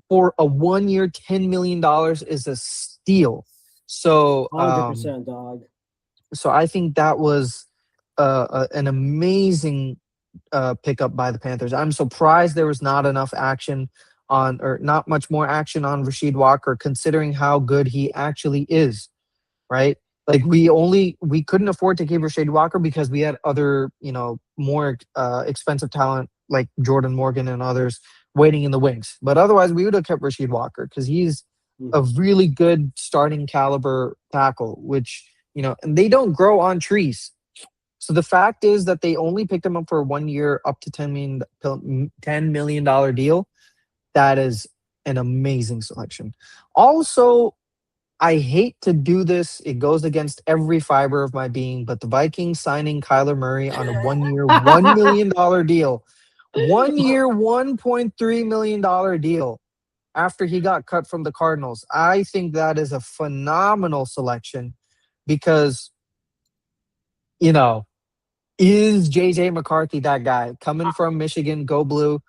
for a 1 year, $10 million is a steal. So, 100%, dog. so I think that was an amazing pickup by the Panthers. I'm surprised there was not enough action on, or not much more action on Rasheed Walker, considering how good he actually is. Right? Like we couldn't afford to keep Rasheed Walker because we had other, more expensive talent like Jordan Morgan and others waiting in the wings. But otherwise, we would have kept Rasheed Walker because he's a Mhm. really good starting caliber tackle, which and they don't grow on trees. So the fact is that they only picked him up for 1 year, up to $10 million deal. That is an amazing selection. Also, I hate to do this. It goes against every fiber of my being, but the Vikings signing Kyler Murray on a 1 year, $1 million deal. 1 year, $1.3 million deal after he got cut from the Cardinals. I think that is a phenomenal selection because, you know, is JJ McCarthy that guy? Coming from Michigan, go blue.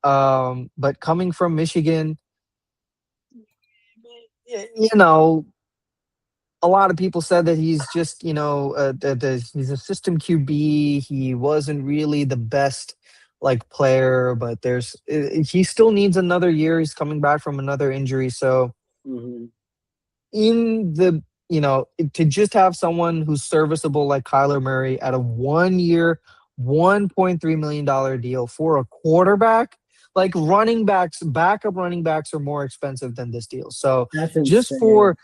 But coming from Michigan, you know, a lot of people said that he's just, he's a system QB. He wasn't really the best like player, but he still needs another year. He's coming back from another injury, so Mhm. in the to just have someone who's serviceable like Kyler Murray at a 1 year, $1.3 million deal for a quarterback, like running backs, backup running backs are more expensive than this deal. So That's just insane. for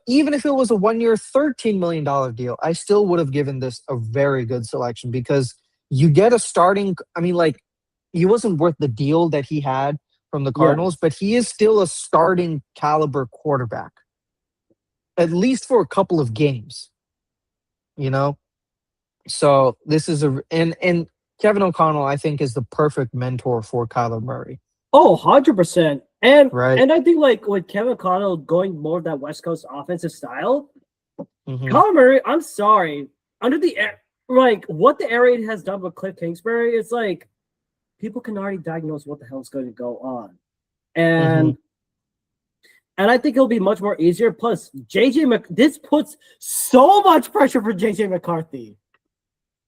even if it was a 1 year, $13 million deal, I still would have given this a very good selection because you get a starting. I mean, like, he wasn't worth the deal that he had from the Cardinals, Yes. but he is still a starting caliber quarterback, at least for a couple of games, you know? So this is and Kevin O'Connell, I think, is the perfect mentor for Kyler Murray, Oh, 100%. And right? and I think like with Kevin Connell going more of that West Coast offensive style, Hmm. Kyler Murray, I'm sorry, under like what the air raid has done with Cliff Kingsbury, it's like people can already diagnose what the hell is going to go on, Hmm. and and I think it'll be much more easier. Plus, this puts so much pressure for JJ McCarthy,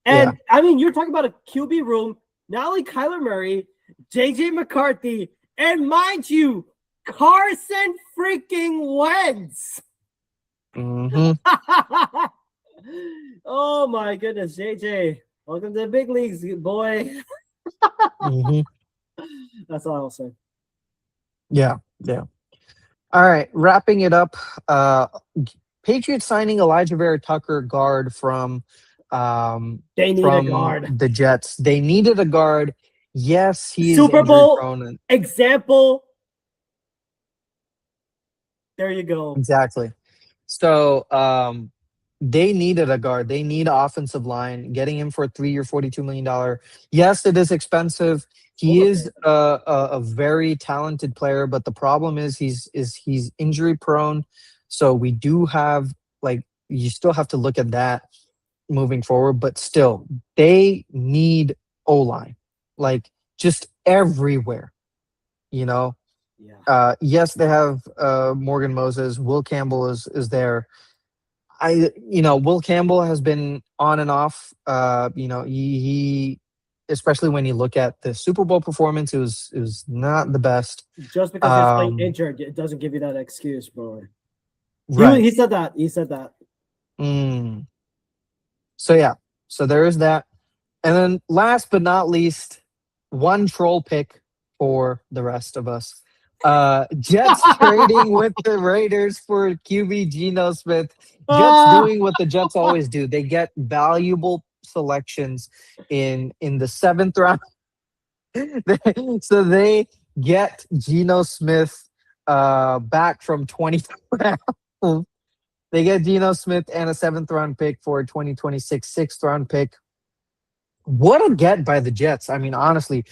Yeah. and I mean you're talking about a QB room, not only Kyler Murray, JJ McCarthy, and mind you, Carson freaking Wentz. Hmm. Oh my goodness, JJ. Welcome to the big leagues, boy. Hmm. That's all I'll say. Yeah. Yeah. All right. Wrapping it up. Uh, Patriots signing Elijah Vera Tucker, guard They need a from guard. the Jets. They needed a guard. Yes, he is Super injury Bowl prone. And example. There you go. exactly. So they needed a guard. They need offensive line. Getting him for a 3 year, $42 million. Yes, it is expensive. He is Overpaid. a very talented player, but the problem is he's injury prone. So we do have, like, you still have to look at that moving forward. But still, they need O line, like, just everywhere. You know, Yeah. yes, they have Morgan Moses. Will Campbell is there. Will Campbell has been on and off. He especially when you look at the Super Bowl performance, it was not the best. Just because he's playing Um, injured, it doesn't give you that excuse, bro. right. He said that. He said that. Mm. So yeah. So there is that. And then last but not least, one troll pick for the rest of us. Jets trading with the Raiders for QB Geno Smith. Jets Ah! doing what the Jets always do. They get valuable selections in the seventh round. So they get Geno Smith back from 20th round. They get Geno Smith and a seventh round pick for a 2026 sixth round pick. What a get by the Jets. I mean, honestly,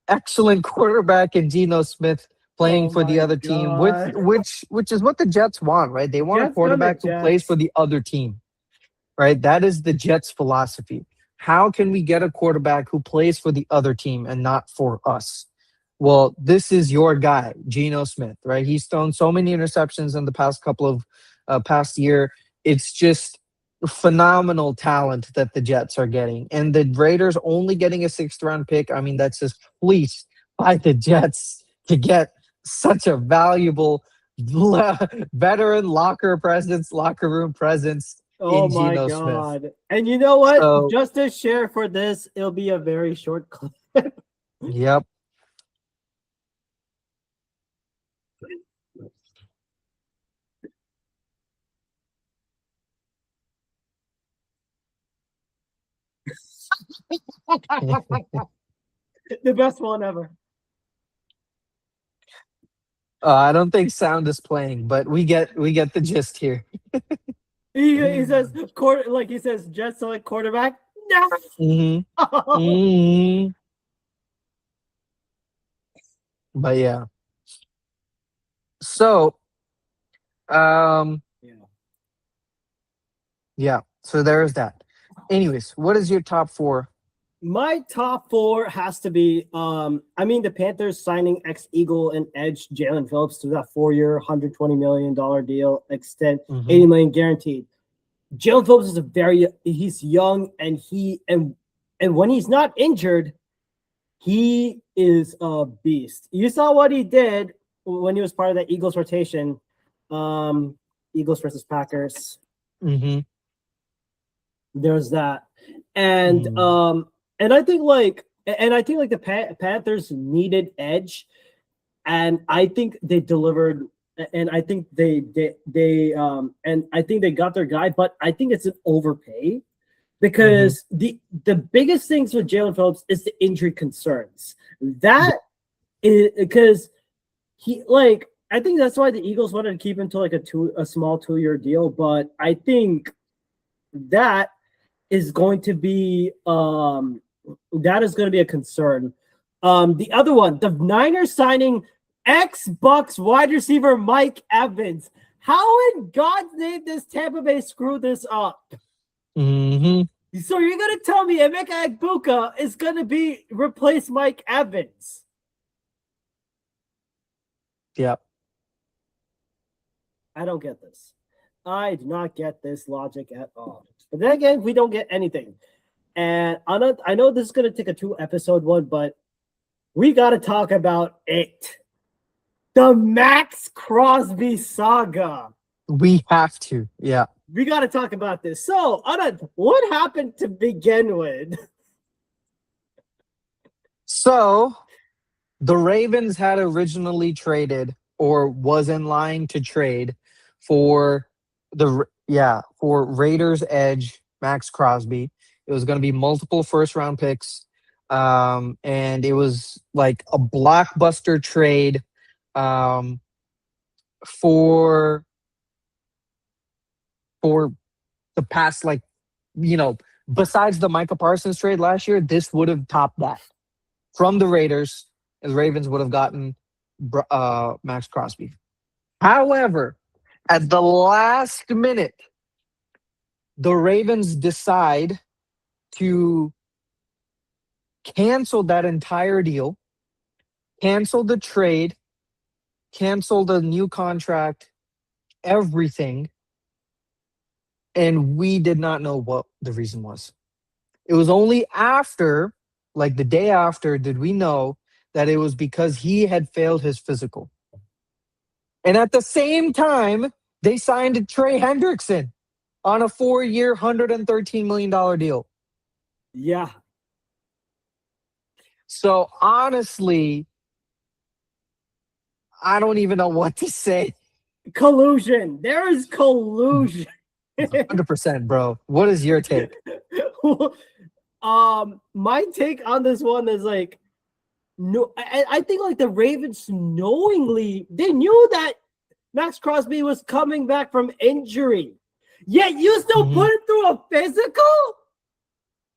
excellent quarterback in Geno Smith playing Oh for the my other team, with god. which is what the Jets want, right? They want a Jets gonna quarterback who plays for Jets. the other team, right? That is the Jets' philosophy. How can we get a quarterback who plays for the other team and not for us? Well, this is your guy, Geno Smith, right? He's thrown so many interceptions in the past couple of past year. It's just phenomenal talent that the Jets are getting. And the Raiders only getting a sixth round pick. I mean, that's just fleeced by the Jets to get such a valuable veteran locker room presence Oh in my Geno Smith. god. And you know what? So, Just to share for this, it'll be a very short clip. yep. The best one ever. I don't think sound is playing, but we get the gist here. He says he says Jets select quarterback. No. Hmm. Hmm. But yeah. So, um, Yeah. yeah. So there's that. Anyways, what is your top four? My top four has to be the Panthers signing ex-Eagle and Edge Jalen Phillips to that 4-year, $120 million deal, extend Mhm. $80 million guaranteed. Jalen Phillips is he's young and when he's not injured, he is a beast. You saw what he did when he was part of that Eagles rotation. Eagles versus Packers. Mhm. There's that. And I think the Panthers needed edge, and I think they delivered, and I think they got their guy, but I think it's an overpay because the biggest things with Jalen Phillips is the injury concerns. That is because I think that's why the Eagles wanted to keep him to like a small 2-year deal, but I think that is going to be a concern. The other one, the Niners signing ex-Bucks wide receiver Mike Evans. How in God's name does Tampa Bay screw this up? Mhm. So you're gonna tell me Emeka Egbuka is gonna replace Mike Evans? Yep. I don't get this. I do not get this logic at all. But then again, we don't get anything. And I know this is going to take a 2-episode one, but we got to talk about it. The Max Crosby saga. We have to. Yeah. We got to talk about this. So, Anand, what happened to begin with? So, the Ravens had originally traded or was in line to trade for for Raiders edge Max Crosby. It was going to be multiple first-round picks, and it was like a blockbuster trade for the past, besides the Micah Parsons trade last year, this would have topped that from the Raiders. The Ravens would have gotten Max Crosby. However, at the last minute, the Ravens decide to cancel that entire deal, cancel the trade, cancel the new contract, everything. And we did not know what the reason was. It was only after, like the day after, did we know that it was because he had failed his physical. And at the same time, they signed Trey Hendrickson on a 4-year, $113 million deal. Yeah. So honestly, I don't even know what to say. Collusion. There is collusion. 100%, bro. What is your take? My take on this one is like, no, I think like the Ravens knowingly, they knew that Max Crosby was coming back from injury, yet you still put him through a physical.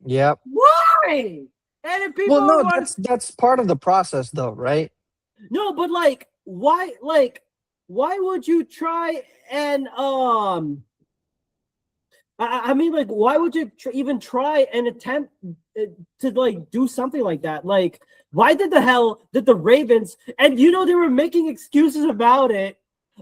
Yep. Why? And if people that's part of the process, though, right? No, but like, why? Like, why would you try and I mean, like, why would you even try and attempt to like do something like that? Like, why did the Ravens, and they were making excuses about it,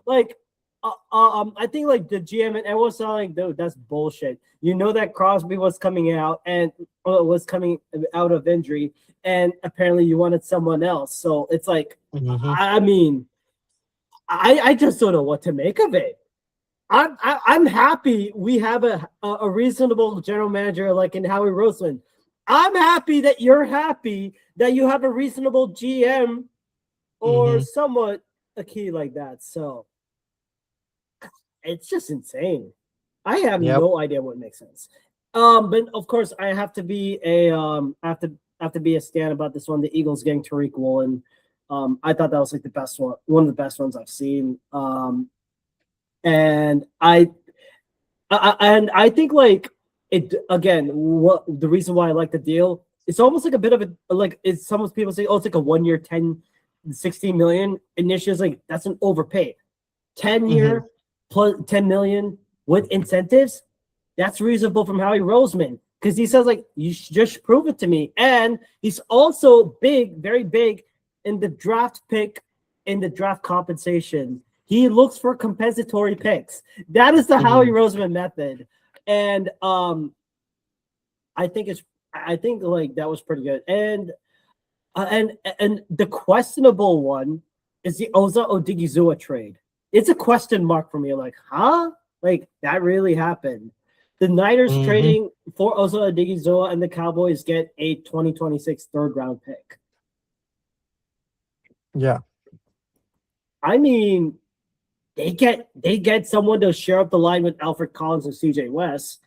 like, I think like the GM and everyone was like, dude, that's bullshit. You know that Crosby was coming out and was coming out of injury, and apparently you wanted someone else. So it's like, I mean, I just don't know what to make of it. I'm happy we have a reasonable general manager like in Howie Roseman. I'm happy that you're happy that you have a reasonable GM or somewhat a key like that. So it's just insane. I have no idea what makes sense. But of course I have to be a stand about this one. The Eagles getting Tariq Woolen. I thought that was like the best one of the best ones I've seen. And I think like it again. What the reason why I like the deal? It's almost like a bit of a like. It's some people say, oh, it's like a 1 year, 16 million. Initially, it's like that's an overpay. 10-year plus 10 million with incentives. That's reasonable from Howie Roseman. because he says like, you just prove it to me. And he's also big, very big in the draft pick, in the draft compensation. He looks for compensatory picks. That is the Howie Roseman method. And I think like that was pretty good. And the questionable one is the Oza Odigizua trade. It's a question mark for me. Like, huh? Like, that really happened. The Niners trading for Oza Odigizua, and the Cowboys get a 2026 third-round pick. Yeah. I mean, they get someone to share up the line with Alfred Collins and CJ West,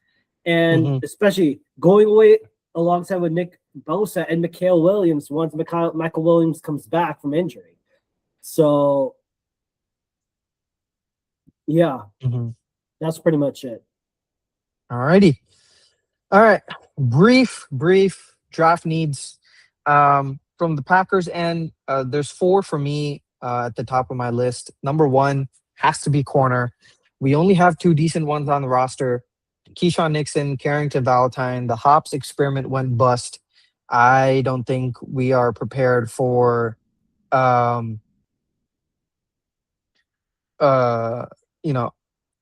and especially going away alongside with Nick Bosa and Mikael Williams once Michael Williams comes back from injury. So, yeah, that's pretty much it. All righty. All right. Brief draft needs from the Packers end. There's 4 for me at the top of my list. Number 1 has to be corner. We only have 2 decent ones on the roster. Keyshawn Nixon, Carrington Valentine. The Hops experiment went bust. I don't think we are prepared for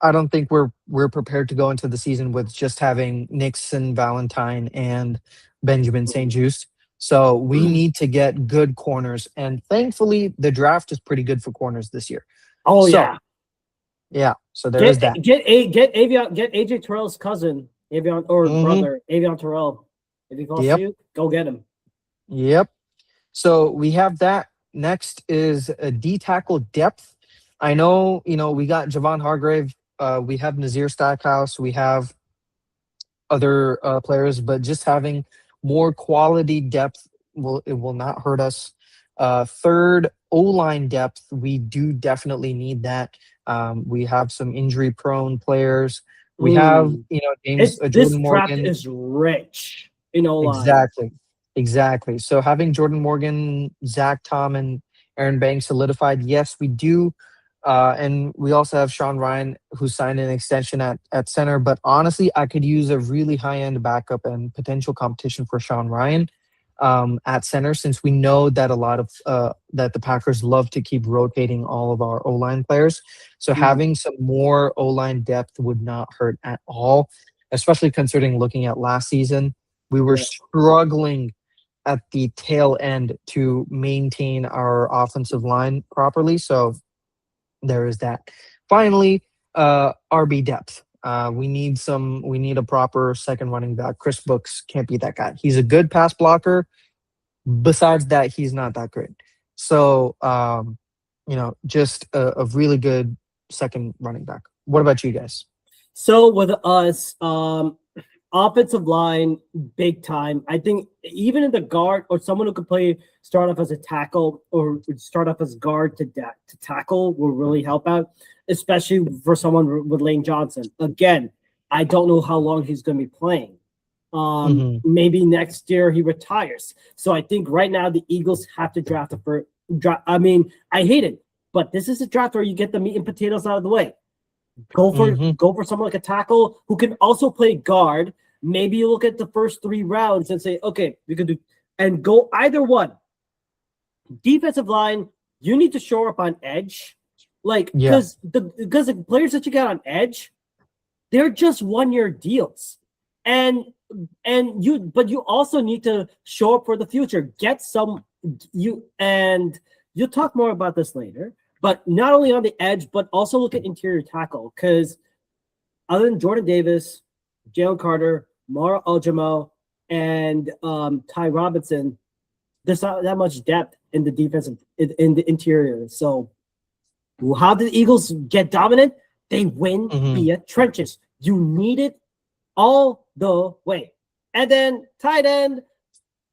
I don't think we're prepared to go into the season with just having Nixon, Valentine, and Benjamin St-Juste. So we need to get good corners, and thankfully the draft is pretty good for corners this year. Oh so, yeah. So there is that. Get AJ Terrell's cousin, Avion, or brother, Avion Terrell. If he calls you, go get him. Yep. So we have that. Next is a D tackle depth. I know, we got Javon Hargrave. We have Nazir Stackhouse. We have other players, but just having more quality depth will not hurt us. Third, O-line depth. We do definitely need that. We have some injury-prone players. We have, James this Jordan Morgan. draft is rich in O-line. Exactly. So having Jordan Morgan, Zach Tom, and Aaron Banks solidified, yes, we do. And we also have Sean Ryan, who signed an extension at center. But honestly, I could use a really high-end backup and potential competition for Sean Ryan at center, since we know that a lot of that the Packers love to keep rotating all of our O-line players. So having some more O-line depth would not hurt at all, especially considering looking at last season. We were struggling at the tail end to maintain our offensive line properly. So there is that. Finally, RB depth. We need a proper second running back. Chris Brooks can't be that guy. He's a good pass blocker. Besides that, he's not that great. So, just a really good second running back. What about you guys? So with us, offensive line, big time. I think even in the guard, or someone who could start off as a tackle or start off as guard to tackle will really help out, especially for someone with Lane Johnson. Again, I don't know how long he's going to be playing. Maybe next year he retires. So I think right now the Eagles have to draft I mean, I hate it, but this is a draft where you get the meat and potatoes out of the way. Go for someone like a tackle who can also play guard. Maybe you look at the first 3 rounds and say, okay, we can do, and go either one. Defensive line, you need to shore up on edge, because the players that you got on edge, they're just 1-year deals, but you also need to show up for the future. You'll talk more about this later. But not only on the edge, but also look at interior tackle, because other than Jordan Davis, Jalen Carter, Mara Aljamo, and Ty Robinson, there's not that much depth in the defensive in the interior. So how did the Eagles get dominant? They win via trenches. You need it all the way. And then tight end,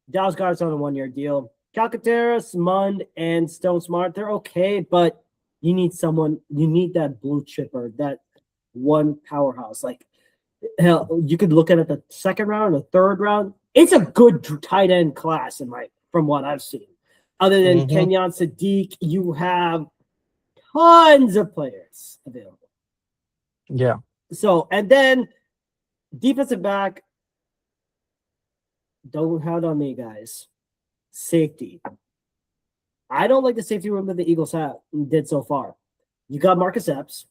Dallas Goedert's on a 1-year deal. Calcaterra, Mund, and Stone Smart, they're okay, but you need that blue chipper, that one powerhouse. Like, hell, you could look at it the second round or the third round. It's a good tight end class from what I've seen. Other than Kenyon Sadiq, you have tons of players available. Yeah. So, and then defensive back, don't count on me, guys. Safety. I don't like the safety room that the Eagles did so far. You got Marcus Epps.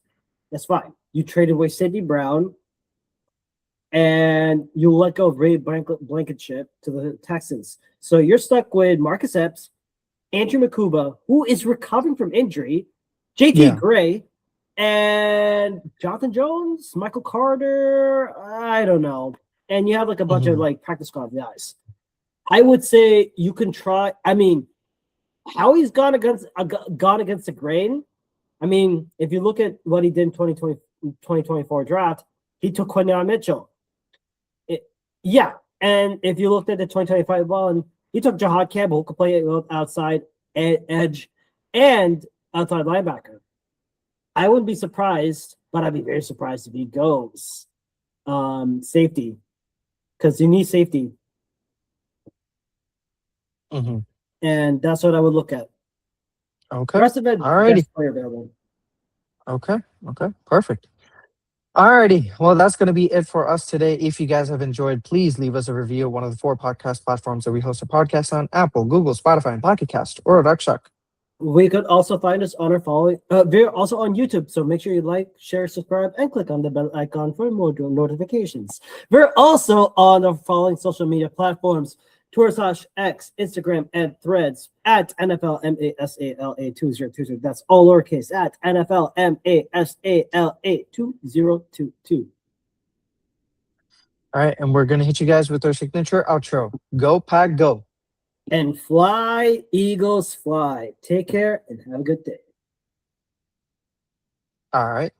That's fine. You traded away Sidney Brown, and you let go of Ray Blankenship to the Texans. So you're stuck with Marcus Epps, Andrew Makuba, who is recovering from injury, JT Yeah. Gray, and Jonathan Jones, Michael Carter. I don't know. And you have like a bunch of like practice squad guys. I would say you can try. I mean, how he's gone against the grain. I mean, if you look at what he did in 2024 draft, he took Quinyon Mitchell. Yeah, and if you looked at the 2025 one, he took Jahad Campbell, who could play outside edge and outside linebacker. I wouldn't be surprised, but I'd be very surprised if he goes safety, because you need safety. And that's what I would look at. Okay. The rest of it, Alrighty. best player available. Okay. Perfect. Alrighty. Well, that's going to be it for us today. If you guys have enjoyed, please leave us a review on one of the 4 podcast platforms that we host a podcast on: Apple, Google, Spotify, and Pocket Cast, or Duckshuck. We could also find us on our following. We're also on YouTube, so make sure you like, share, subscribe, and click on the bell icon for more notifications. We're also on the following social media platforms: Twitter/X, Instagram, and Threads at NFL Masala 2022. That's all lowercase at NFL Masala 2022. All right, and we're going to hit you guys with our signature outro. Go Pack Go. And fly, Eagles, fly. Take care and have a good day. All right.